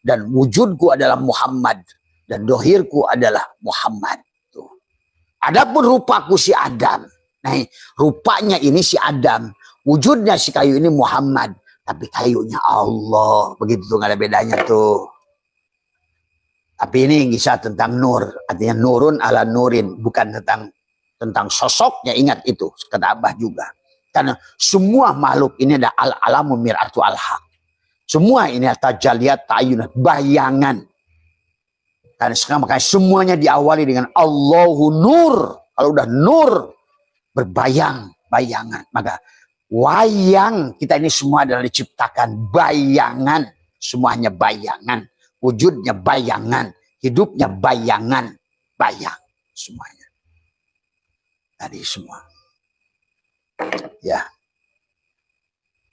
Dan wujudku adalah Muhammad. Dan dohirku adalah Muhammad. Tuh. Adapun rupaku si Adam. Nah, rupanya ini si Adam. Wujudnya si kayu ini Muhammad. Tapi kayunya Allah. Begitu tuh, gak ada bedanya tuh. Tapi ini kisah tentang nur. Artinya nurun ala nurin. Bukan tentang sosoknya. Ingat itu. Kata Abah juga. Karena semua makhluk ini ada al-alamu mir'atu al-haq. Semua ini tajalliyat ta'yunat, bayangan. Karena sekarang makanya semuanya diawali dengan Allahu nur. Kalau udah nur, berbayang, bayangan. Maka wayang, kita ini semua adalah diciptakan bayangan. Semuanya bayangan. Wujudnya bayangan. Hidupnya bayangan. Bayang. Semuanya. Tadi semua. Ya.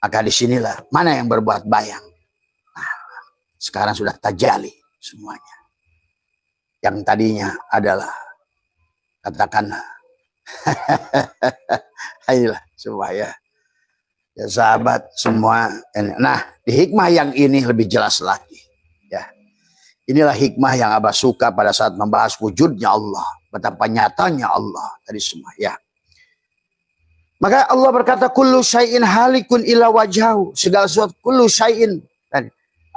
Maka disinilah mana yang berbuat bayang. Nah, sekarang sudah tajali. semuanya. Yang tadinya adalah, katakanlah, inilah semua ya. Ya sahabat semua. Nah, di hikmah yang ini lebih jelas lagi. Ya, inilah hikmah yang Abah suka pada saat membahas wujudnya Allah, betapa nyatanya Allah tadi semua. Ya, maka Allah berkata, kullu syai'in halikun ila wajhahu. Segala sesuatu, kullu syai'in.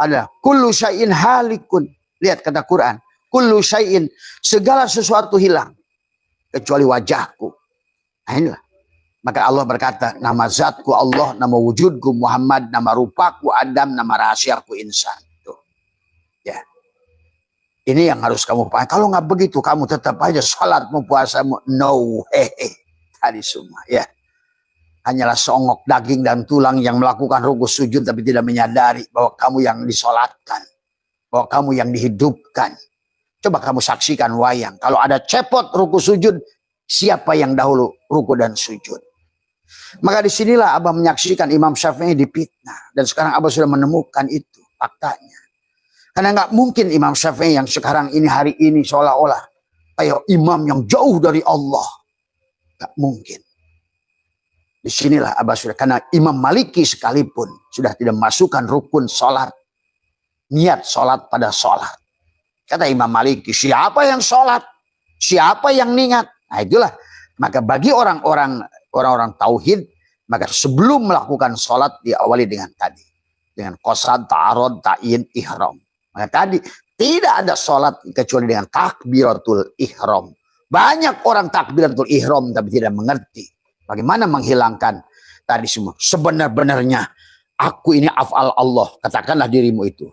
Ada kullu syai'in halikun. Lihat kata Quran, kullu syai'in, segala sesuatu hilang kecuali wajahku. Nah, inilah. Maka Allah berkata, nama zatku Allah, nama wujudku Muhammad, nama rupaku Adam, nama rahasiaku insan. Tuh. Ya. Ini yang harus kamu pahami. Kalau nggak begitu, kamu tetap aja salatmu, puasamu, no, tadi semua. Ya. Hanyalah songok daging dan tulang yang melakukan ruku sujud, tapi tidak menyadari bahwa kamu yang disolatkan, bahwa kamu yang dihidupkan. Coba kamu saksikan wayang. Kalau ada cepot ruku sujud, siapa yang dahulu ruku dan sujud? Maka disinilah Abah menyaksikan Imam Syafi'i dipitnah. Dan sekarang Abah sudah menemukan itu faktanya. Karena nggak mungkin Imam Syafi'i yang sekarang ini, hari ini seolah-olah kayak imam yang jauh dari Allah. Nggak mungkin. Disinilah Abah sudah, karena Imam Maliki sekalipun sudah tidak masukkan rukun sholat. Niat sholat pada sholat. Kata Imam Maliki, siapa yang sholat? Siapa yang niat? Nah itulah. Maka bagi orang-orang tauhid, maka sebelum melakukan sholat diawali dengan tadi. Dengan qasad, ta'arud, ta'in, ihram. Maka tadi tidak ada sholat kecuali dengan takbiratul ihram. Banyak orang takbiratul ihram tapi tidak mengerti bagaimana menghilangkan tadi semua. Sebenar-benarnya aku ini afal Allah. Katakanlah dirimu itu.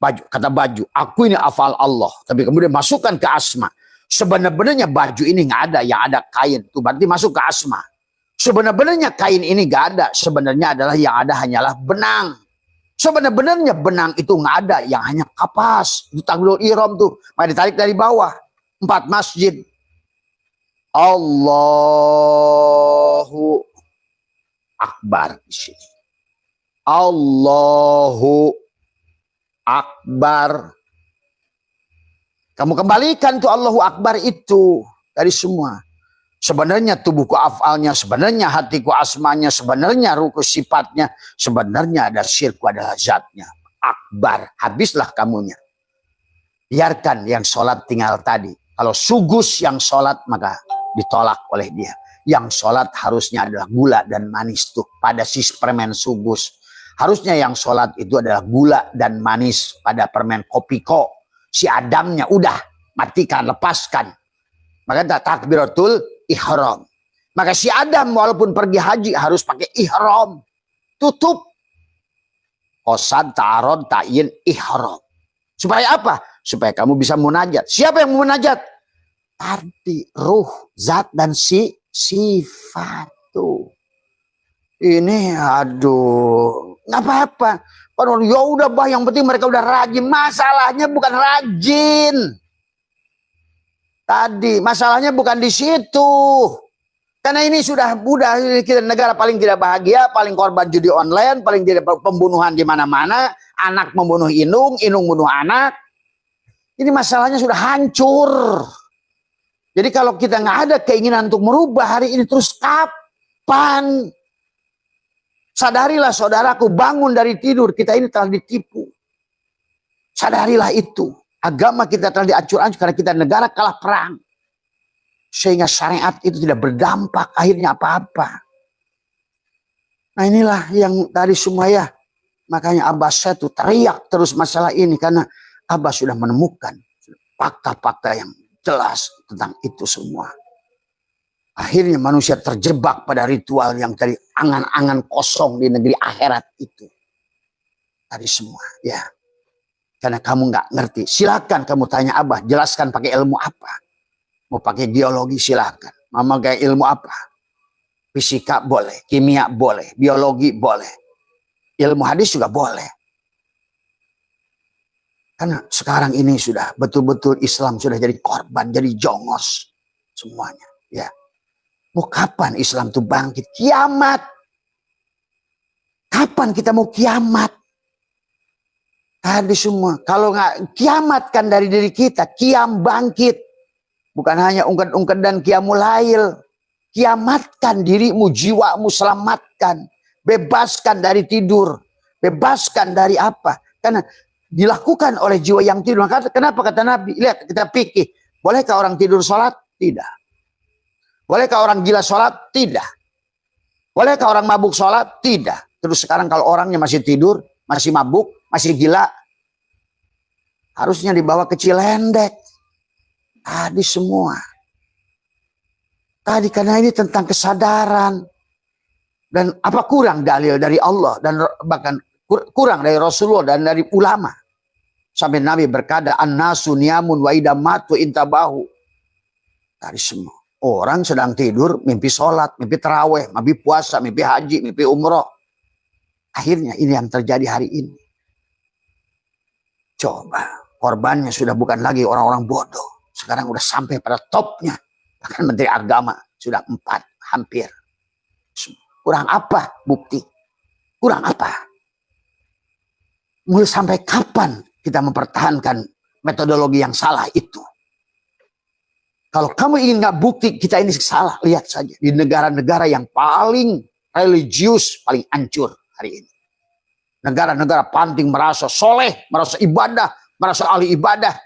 Kata baju, aku ini afal Allah. Tapi kemudian masukkan ke asma. Sebenarnya baju ini nggak ada, yang ada kain. Itu berarti masuk ke asma. Sebenarnya kain ini nggak ada. Sebenarnya adalah yang ada hanyalah benang. Sebenarnya benang itu nggak ada, yang hanya kapas. Itu takbiratul ihram tuh. Maka ditarik dari bawah. 4 masjid. Allahu Akbar di sini. Allahu Akbar. Kamu kembalikan tuh Allahu Akbar itu dari semua. Sebenarnya tubuhku afalnya, sebenarnya hatiku asmanya, sebenarnya ruku sifatnya, sebenarnya ada syirku adalah zatnya. Akbar, habislah kamunya. Biarkan yang sholat tinggal tadi. Kalau sugus yang sholat maka ditolak oleh dia. Yang sholat harusnya adalah gula dan manis tuh pada si permen sugus. Harusnya yang sholat itu adalah gula dan manis pada permen kopiko. Si Adamnya udah matikan, lepaskan. Maka takbiratul ihram. Maka si Adam walaupun pergi haji harus pakai ihram. Tutup. Qasad, ta'arud, ta'in, ihram. Supaya apa? Supaya kamu bisa munajat. Siapa yang munajat? Arti, ruh, zat, dan sifat tuh. Ini aduh, nggak apa-apa. Ya udah bah, yang penting mereka udah rajin. Masalahnya bukan rajin. Tadi masalahnya bukan di situ. Karena ini sudah kita negara paling tidak bahagia, paling korban judi online, paling tidak pembunuhan di mana-mana, anak membunuh inung, inung bunuh anak. Ini masalahnya sudah hancur. Jadi kalau kita nggak ada keinginan untuk merubah hari ini, terus kapan? Sadarilah saudaraku, bangun dari tidur, kita ini telah ditipu. Sadarilah itu. Agama kita telah diacur-acur karena kita negara kalah perang. Sehingga syariat itu tidak berdampak akhirnya apa-apa. Nah inilah yang tadi semua ya. Makanya Abah saya tuh teriak terus masalah ini. Karena Abah sudah menemukan fakta-fakta yang jelas tentang itu semua. Akhirnya manusia terjebak pada ritual yang tadi angan-angan kosong di negeri akhirat itu. Tadi semua ya. Karena kamu nggak ngerti. Silakan kamu tanya Abah, jelaskan pakai ilmu apa. Mau pakai geologi silakan. Mau pakai ilmu apa? Fisika boleh, kimia boleh, biologi boleh. Ilmu hadis juga boleh. Karena sekarang ini sudah betul-betul Islam sudah jadi korban, jadi jongos semuanya ya. Mau kapan Islam itu bangkit? Kiamat. Kapan kita mau kiamat? Tadi semua. Kalau nggak kiamatkan dari diri kita, kiam bangkit. Bukan hanya ungked-ungked dan kiamul lail. Kiamatkan dirimu, jiwamu selamatkan. Bebaskan dari tidur. Bebaskan dari apa? Karena dilakukan oleh jiwa yang tidur. Maka kenapa kata Nabi? Lihat, kita pikir. Bolehkah orang tidur sholat? Tidak. Bolehkah orang gila sholat? Tidak. Bolehkah orang mabuk sholat? Tidak. Terus sekarang kalau orangnya masih tidur, masih mabuk, masih gila, harusnya dibawa ke Cilendek. Tadi semua. Tadi karena ini tentang kesadaran. Dan apa kurang dalil dari Allah dan bahkan kurang dari Rasulullah dan dari ulama. Sampai Nabi berkata, an-nasu niyamun wa idza matu intabahu. Tadi semua. Orang sedang tidur, mimpi sholat, mimpi taraweh, mimpi puasa, mimpi haji, mimpi umroh. Akhirnya ini yang terjadi hari ini. Coba, korbannya sudah bukan lagi orang-orang bodoh. Sekarang udah sampai pada topnya. Bahkan Menteri Agama sudah 4, hampir. Kurang apa bukti? Kurang apa? Mulai sampai kapan kita mempertahankan metodologi yang salah itu? Kalau kamu ingin nggak bukti kita ini salah, lihat saja di negara-negara yang paling religius, paling hancur hari ini. Negara-negara panting merasa soleh, merasa ibadah, merasa ahli ibadah.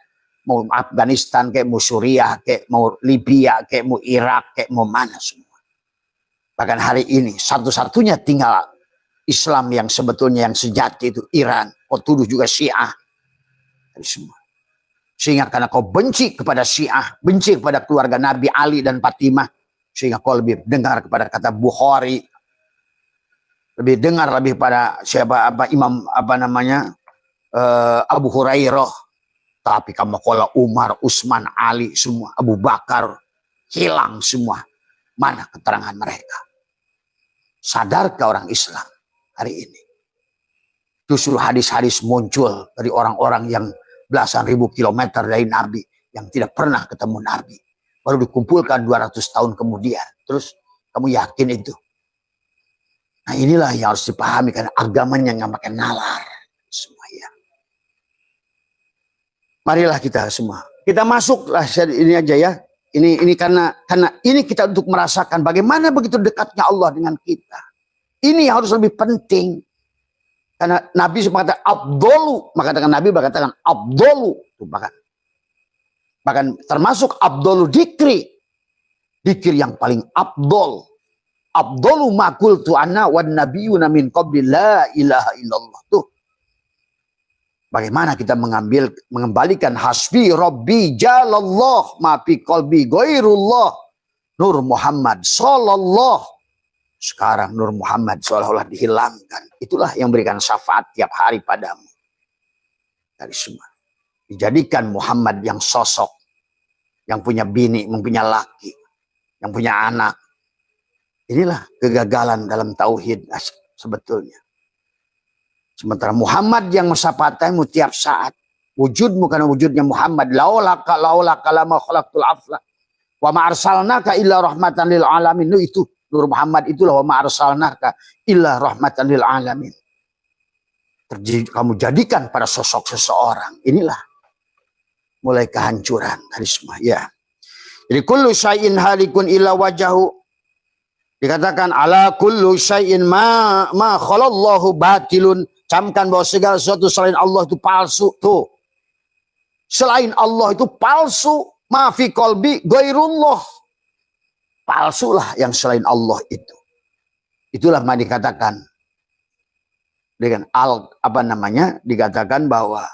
Mau Afghanistan, kayak mau Suriah, kayak mau Libya, kayak mau Irak, kayak mau mana semua. Bahkan hari ini satu-satunya tinggal Islam yang sebetulnya yang sejati itu Iran. Kau tuduh juga Syiah. Dari semua. Sehingga karena kau benci kepada Syiah, benci kepada keluarga Nabi Ali dan Fatimah, sehingga kau lebih dengar kepada kata Bukhari, lebih dengar lebih pada siapa apa imam apa namanya Abu Hurairah. Tapi kamu kalau Umar, Utsman, Ali semua, Abu Bakar hilang semua. Mana keterangan mereka? Sadarkah orang Islam hari ini? Justru hadis-hadis muncul dari orang-orang yang belasan ribu kilometer dari Nabi, yang tidak pernah ketemu Nabi. Baru dikumpulkan 200 tahun kemudian. Terus kamu yakin itu? Nah inilah yang harus dipahami, karena agamanya nggak makin nalar. Semua ya. Marilah kita semua. Kita masuklah ini aja ya. Ini karena ini kita untuk merasakan bagaimana begitu dekatnya Allah dengan kita. Ini yang harus lebih penting. Karena Nabi mengatakan abdolu, maka Nabi berkatakan abdolu, bahkan termasuk abdolu dikri, dikir yang paling abdol. Abdolu makul tu anna wan nabiyuna min qabli la ilaha illallah. Tuh. Bagaimana kita mengembalikan hasbi rabbi jalallah ma fi qalbi ghairullah Nur Muhammad sallallahu. Sekarang Nur Muhammad seolah-olah dihilangkan. Itulah yang berikan syafaat tiap hari padamu. Dari semua. Dijadikan Muhammad yang sosok. Yang punya bini, yang punya laki. Yang punya anak. Inilah kegagalan dalam tauhid sebetulnya. Sementara Muhammad yang mensyafaatmu tiap saat. Wujudmu karena wujudnya Muhammad. Laulaka lama khalaqtul afla. Wa ma arsalnaka illa rahmatan lil alamin. Itu Nur Muhammad itulah wa ma arsalnaka illa rahmatan lil alamin. Kamu jadikan pada sosok seseorang. Inilah mulai kehancuran dari semua. Ya. Jadi kullu syai'in halikun illa wajahu. Dikatakan ala kullu syai'in ma khalallahu batilun. Camkan bahwa segala sesuatu selain Allah itu palsu. Tuh. Selain Allah itu palsu. Ma fi qalbi ghairullah. Palsulah yang selain Allah itu. Itulah yang dikatakan dengan dikatakan bahwa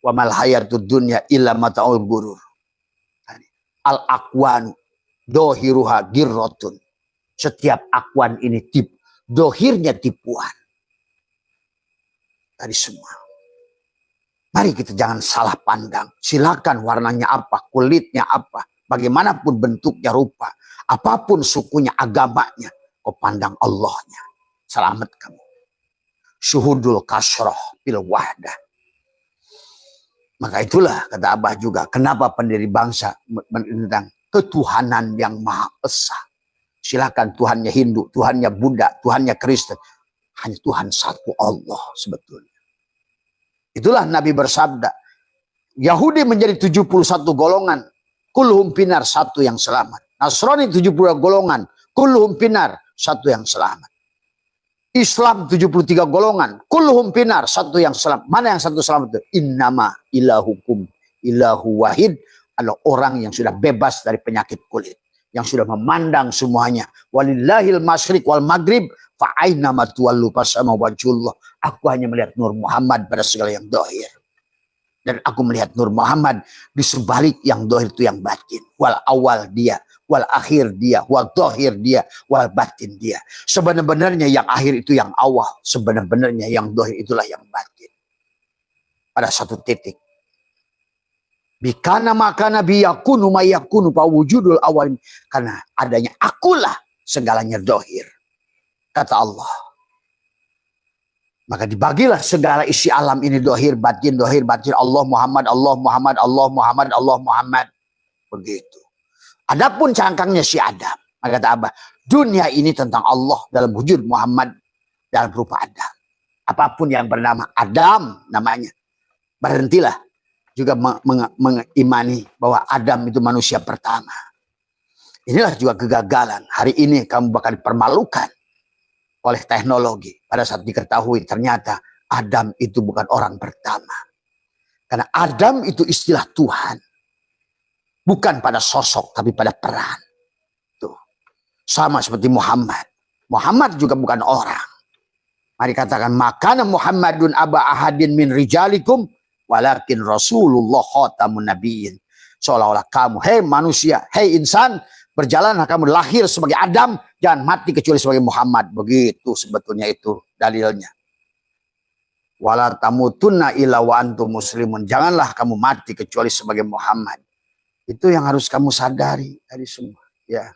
wa mal hayatud dunya illa mataul gurur. Al aqwan dohiruha girrotun. Setiap akwan ini dohirnya tipuan. Tadi semua. Mari kita jangan salah pandang. Silakan warnanya apa, kulitnya apa, bagaimanapun bentuknya rupa. Apapun sukunya, agamanya, kau pandang Allahnya. Selamat kamu. Syuhudul kasroh bil wahdah. Maka itulah kata Abah juga, kenapa pendiri bangsa tentang ketuhanan yang Maha Esa. Silakan Tuhannya Hindu, Tuhannya Buddha, Tuhannya Kristen. Hanya Tuhan satu Allah sebetulnya. Itulah Nabi bersabda, Yahudi menjadi 71 golongan, kulluhum pinar, satu yang selamat. Nasrani 70 golongan, kulluhum pinar, satu yang selamat. Islam 73 golongan, kulluhum pinar, satu yang selamat. Mana yang satu selamat itu? Innama ilahukum ilahu wahid, adalah orang yang sudah bebas dari penyakit kulit, yang sudah memandang semuanya. Walillahil masyriq wal maghrib, fa aina ma tuwallu fasama wajhullah. Aku hanya melihat nur Muhammad pada segala yang dohir. Dan aku melihat Nur Muhammad di sebalik yang dohir itu yang batin. Wal awal dia, wal akhir dia, wal dohir dia, wal batin dia. Sebenarnya yang akhir itu yang awal. Sebenarnya yang dohir itulah yang batin. Pada satu titik. Bikana makana biyakunu mayakunu pawujudul awal. Karena adanya akulah segalanya dohir. Kata Allah. Maka dibagilah segala isi alam ini dohir batin, Allah Muhammad, Allah Muhammad, Allah Muhammad, Allah Muhammad. Begitu. Adapun cangkangnya si Adam. Maka kata Abah, dunia ini tentang Allah dalam wujud Muhammad dalam rupa Adam. Apapun yang bernama Adam namanya. Berhentilah juga mengimani bahwa Adam itu manusia pertama. Inilah juga kegagalan. Hari ini kamu bakal dipermalukan oleh teknologi. Pada saat diketahui ternyata Adam itu bukan orang pertama. Karena Adam itu istilah Tuhan. Bukan pada sosok tapi pada peran. Tuh. Sama seperti Muhammad. Muhammad juga bukan orang. Mari katakan makana Muhammadun aba ahadin min rijalikum walakin Rasulullah khatamun nabiyyin. Seolah-olah kamu, hei manusia, hei insan, berjalanlah kamu lahir sebagai Adam, jangan mati kecuali sebagai Muhammad. Begitu sebetulnya itu dalilnya. Wala tamutunna illa wa antum muslimun. Janganlah kamu mati kecuali sebagai Muhammad. Itu yang harus kamu sadari dari semua. Ya.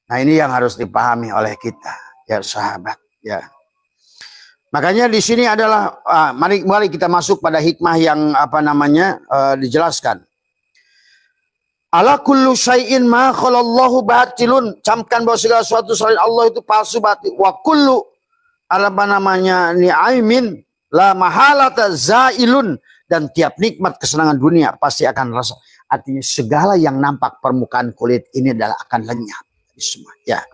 Nah ini yang harus dipahami oleh kita, ya sahabat. Ya. Makanya di sini adalah mari kita masuk pada hikmah yang dijelaskan. Ala kullu syai'in ma khalallahu batilun. Camkan bahwa segala sesuatu selain Allah itu palsu batil. Wa kullu ni'aimin la mahalata zailun. Dan tiap nikmat kesenangan dunia pasti akan rasa. Artinya segala yang nampak permukaan kulit ini adalah akan lenyap. Semua. Ya.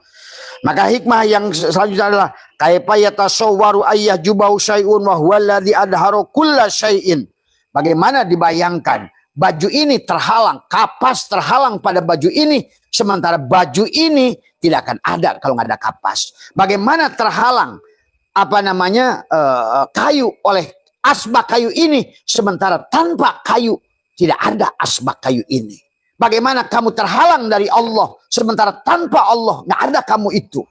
Maka hikmah yang selanjutnya adalah kaifa yatasawwaru ayyubahu syai'un wa huwa alladzi adharu kulla syai'in. Bagaimana dibayangkan baju ini terhalang, kapas terhalang pada baju ini, sementara baju ini tidak akan ada kalau nggak ada kapas. Bagaimana terhalang kayu oleh asbak kayu ini, sementara tanpa kayu tidak ada asbak kayu ini. Bagaimana kamu terhalang dari Allah, sementara tanpa Allah nggak ada kamu itu.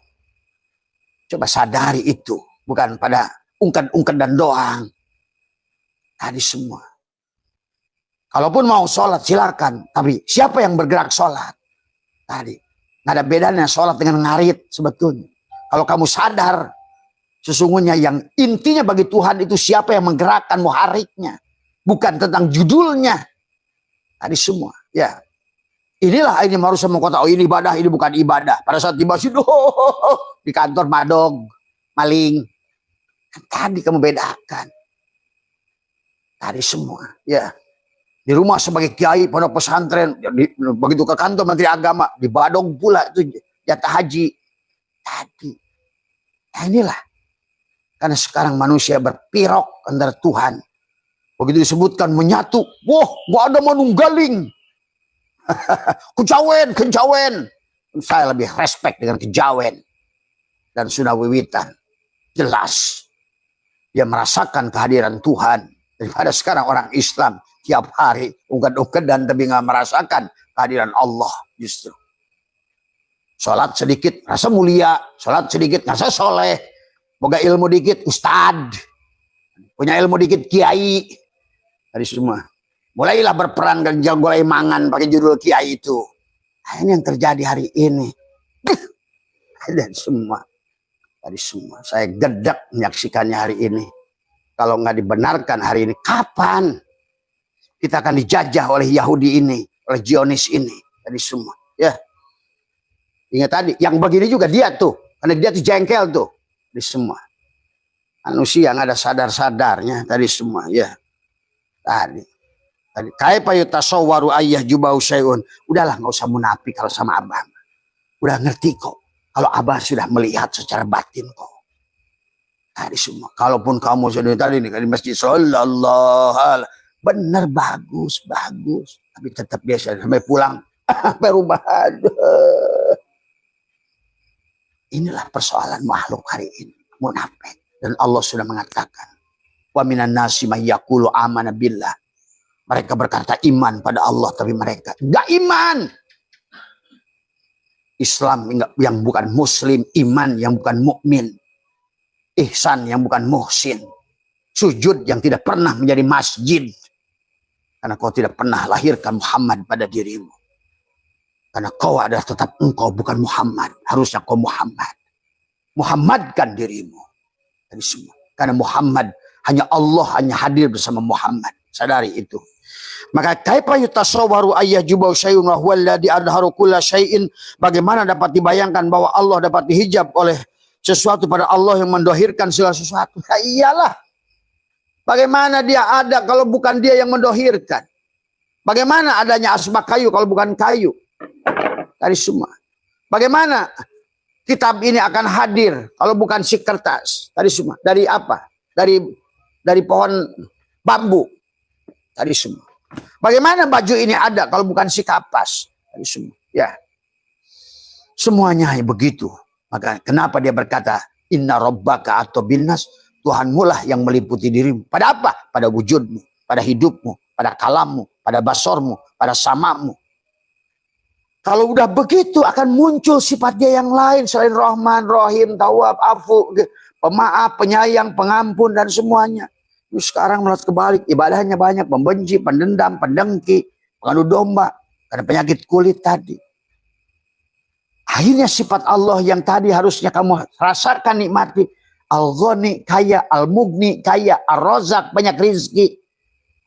Coba sadari itu, bukan pada ungkap-ungkap dan doang. Tadi semua. Kalaupun mau sholat silakan, tapi siapa yang bergerak sholat? Tadi nggak ada bedanya sholat dengan ngarit sebetulnya. Kalau kamu sadar, sesungguhnya yang intinya bagi Tuhan itu siapa yang menggerakkan muhariknya, bukan tentang judulnya. Tadi semua, ya. Inilah ini harus mengkata, oh ini ibadah, ini bukan ibadah. Pada saat tiba situ, di kantor madog, maling. Tadi kamu bedakan. Tadi semua, ya. Di rumah sebagai kiai, pondok pesantren, begitu ke kantor Menteri Agama, di badog pula itu jatah haji. Tadi. Nah inilah. Karena sekarang manusia berpirok antara Tuhan. Begitu disebutkan menyatu, wah gak ada manunggaling. Kejawen. Saya lebih respect dengan kejawen dan Sunda Wiwitan. Jelas dia merasakan kehadiran Tuhan daripada sekarang orang Islam tiap hari ungkad-ungkad dan tapi nggak merasakan kehadiran Allah. Justru sholat sedikit rasa mulia, sholat sedikit rasa soleh, boga ilmu dikit ustad, punya ilmu dikit kiai. Tadi semua mulailah berperang dan mulai mangan pakai judul kiai itu. Nah, ini yang terjadi hari ini. Dan semua. Tadi semua. Saya gedek menyaksikannya hari ini. Kalau nggak dibenarkan hari ini, kapan kita akan dijajah oleh Yahudi ini, oleh Zionis ini. Tadi semua. Ya. Ingat tadi, yang begini juga dia tuh. Karena dia tuh jengkel tuh. Tadi semua. Manusia yang ada sadar-sadarnya tadi semua ya. Tadi kaifa yutasawwaru ayyah jubau syai'un. Udahlah nggak usah munafik kalau sama Abah. Udah ngerti kok. Kalau Abah sudah melihat secara batin kok. Tadi semua. Kalaupun kamu sudah tadi nih di masjid sallallahu alaihi benar bagus. Tapi tetap biasa sampai pulang sampai rumah. Inilah persoalan makhluk hari ini, munafik. Dan Allah sudah mengatakan, wa minan nasi may yaqulu amana billah. Mereka berkata iman pada Allah, tapi mereka enggak iman. Islam yang bukan muslim, iman yang bukan mukmin, ihsan yang bukan muhsin, sujud yang tidak pernah menjadi masjid. Karena kau tidak pernah lahirkan Muhammad pada dirimu. Karena kau adalah tetap engkau, bukan Muhammad. Harusnya kau Muhammad. Muhammadkan dirimu. Dari semua. Karena Muhammad, hanya Allah hanya hadir bersama Muhammad. Sadari itu. Maka kaifa yutasawwaru ayyajubau syai'un wa huwa alladhi adharu kulla syai'in. Bagaimana dapat dibayangkan bahwa Allah dapat dihijab oleh sesuatu pada Allah yang mendohirkan segala sesuatu. Ya iyalah. Bagaimana dia ada kalau bukan dia yang mendohirkan? Bagaimana adanya asbak kayu kalau bukan kayu? Dari semua. Bagaimana kitab ini akan hadir kalau bukan si kertas? Dari semua. Dari apa? Dari pohon bambu. Dari semua. Bagaimana baju ini ada kalau bukan si kapas? Dari semua. Ya. Semuanya begitu. Maka kenapa dia berkata inna rabbaka atau binnas, Tuhanmu lah yang meliputi dirimu. Pada apa? Pada wujudmu, pada hidupmu, pada kalammu, pada basormu, pada samamu. Kalau udah begitu akan muncul sifat dia yang lain selain Rahman, Rahim, Tawwab, Afu, pemaaf, penyayang, pengampun dan semuanya. Sekarang malah kebalik, ibadahnya banyak, membenci, pendendam, pendengki, pengadu domba karena penyakit kulit tadi. Akhirnya sifat Allah yang tadi harusnya kamu rasakan, nikmati. Al-Ghani kaya, Al-Mughni kaya, Ar-Razak banyak rizki,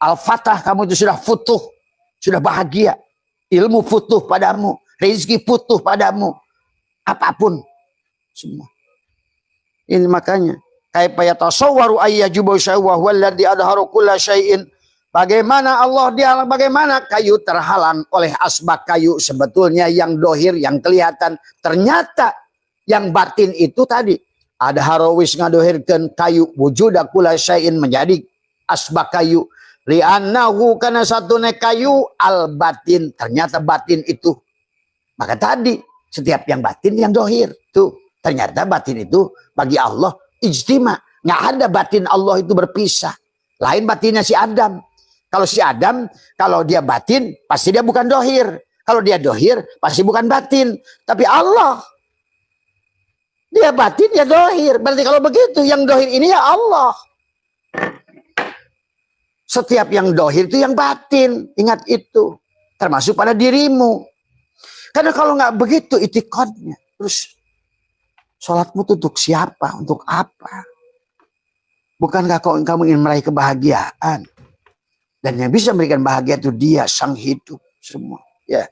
Al-Fatah kamu itu sudah futuh, sudah bahagia, ilmu futuh padamu, rizki futuh padamu, apapun semua. Ini makanya kaifa yatasawwaru ayyajubu syai'un wa huwa alladhi adharu kulla syai'in. Bagaimana Allah dia, bagaimana kayu terhalang oleh asbak kayu sebetulnya yang dohir, yang kelihatan. Ternyata yang batin itu tadi ada harawis ngadohirkan kayu wujuda kula syai'in menjadi asbak kayu li'annahu karena satunya kayu al batin, ternyata batin itu. Maka tadi setiap yang batin yang dohir tuh ternyata batin itu bagi Allah ijtima. Nggak ada batin Allah itu berpisah. Lain batinnya si Adam. Kalau si Adam, kalau dia batin pasti dia bukan dohir. Kalau dia dohir pasti bukan batin. Tapi Allah dia batin, ya dohir. Berarti kalau begitu, yang dohir ini ya Allah. Setiap yang dohir itu yang batin. Ingat itu. Termasuk pada dirimu. Karena kalau nggak begitu itikadnya. Terus sholatmu itu untuk siapa? Untuk apa? Bukankah kamu ingin meraih kebahagiaan? Dan yang bisa memberikan bahagia itu dia, sang hidup. Semua. Ya.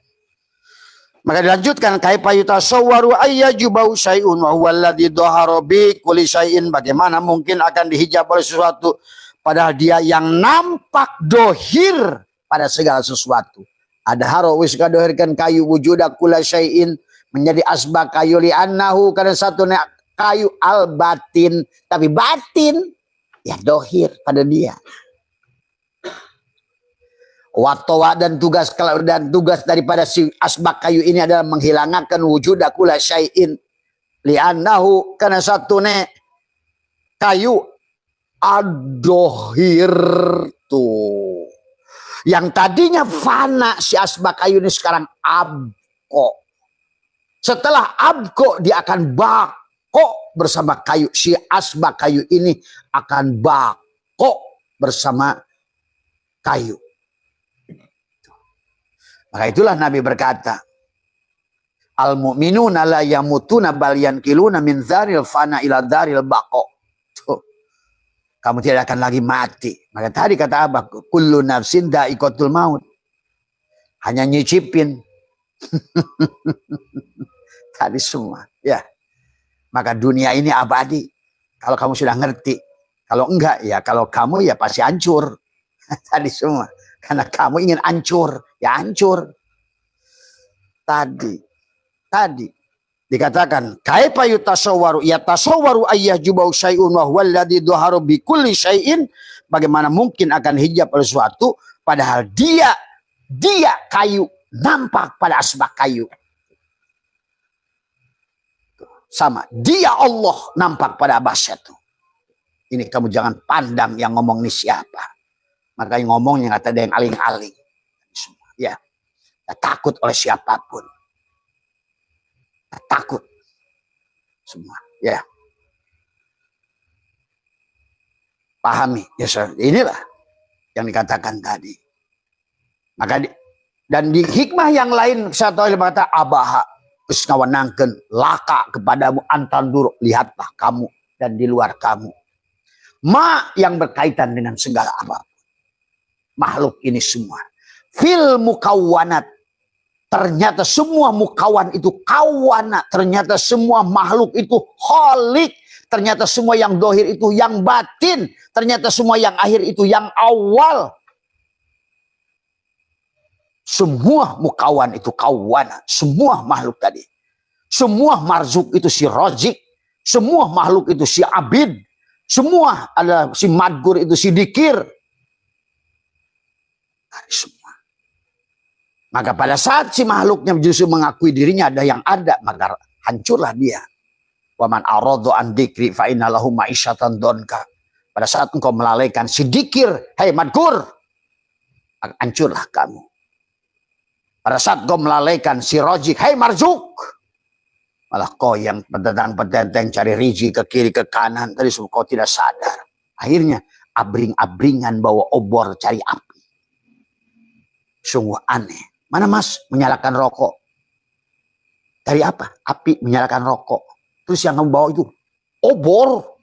Maka dilanjutkan kaifa yutasawwaru ayyajubau syai'un wa huwa alladhi dhahara bi kulli syai'in. Bagaimana mungkin akan dihijab oleh sesuatu padahal dia yang nampak dohir pada segala sesuatu. Ada harawis kadohirkan kayu wujuda kulli syai'in menjadi asbak kayu li'annahu karena satu kayu al batin, tapi batin ya dohir pada dia. Watowa dan tugas daripada si asbak kayu ini adalah menghilangkan wujud kula syai'in li'annahu karena satu kayu adohir tuh yang tadinya fana si asbak kayu ini sekarang abko. Setelah abko dia akan bako bersama kayu. Si asbak kayu ini akan bako bersama kayu. Maka itulah Nabi berkata, al-mu'minuna la yamutuna bal yankiluna min dzaril fana ila dzaril baqo. Kamu tidak akan lagi mati. Maka tadi kata Abah, kullu nafsin dha'iqatul maut. Hanya nyicipin. Tadi semua, ya. Maka dunia ini abadi. Kalau kamu sudah ngerti, Kalau enggak ya, kalau kamu ya pasti hancur. Tadi semua. Karena kamu ingin hancur, ya hancur. Tadi dikatakan kaifa yutasawwaru yatasawwaru ayyajubau syai'un wa huwa alladhi dhaharu bi kulli syai'in, bagaimana mungkin akan hijab oleh sesuatu padahal dia kayu, nampak pada asbak kayu. Sama, dia Allah nampak pada abasnya tuh. Ini kamu jangan pandang yang ngomong ini siapa. Makanya ngomongnya nggak ada yang aling-aling. Ya, takut oleh siapapun. Takut semua, ya. Pahami, ya. Inilah yang dikatakan tadi. Maka dan di hikmah yang lain satu kali berkata abaha geus ngawenangkeun laka kepadamu antandur, lihatlah kamu dan di luar kamu ma yang berkaitan dengan segala apa makhluk ini semua fil mukawwanat, ternyata semua mukawan itu kawana, ternyata semua makhluk itu kholik, ternyata semua yang dohir itu yang batin, ternyata semua yang akhir itu yang awal. Semua mukawan itu kawana, semua makhluk tadi. Semua marzuk itu si rozik, semua makhluk itu si abid, semua ada si madgur itu si dikir. Semua. Maka pada saat si makhluknya justru mengakui dirinya ada yang ada, maka hancurlah dia. Waman aradhu an dzikri fa inna lahu ma'isyatan donka. Pada saat engkau melalaikan si dikir, hei madgur, hancurlah kamu. Pada saat kau melalaikan si rojik, hei marjuk, malah kau yang petentang-petenteng cari riji ke kiri ke kanan, tadi kau tidak sadar. Akhirnya abring-abringan bawa obor cari api. Sungguh aneh. Mana mas menyalakan rokok? Dari apa? Api menyalakan rokok. Terus yang kamu bawa itu obor.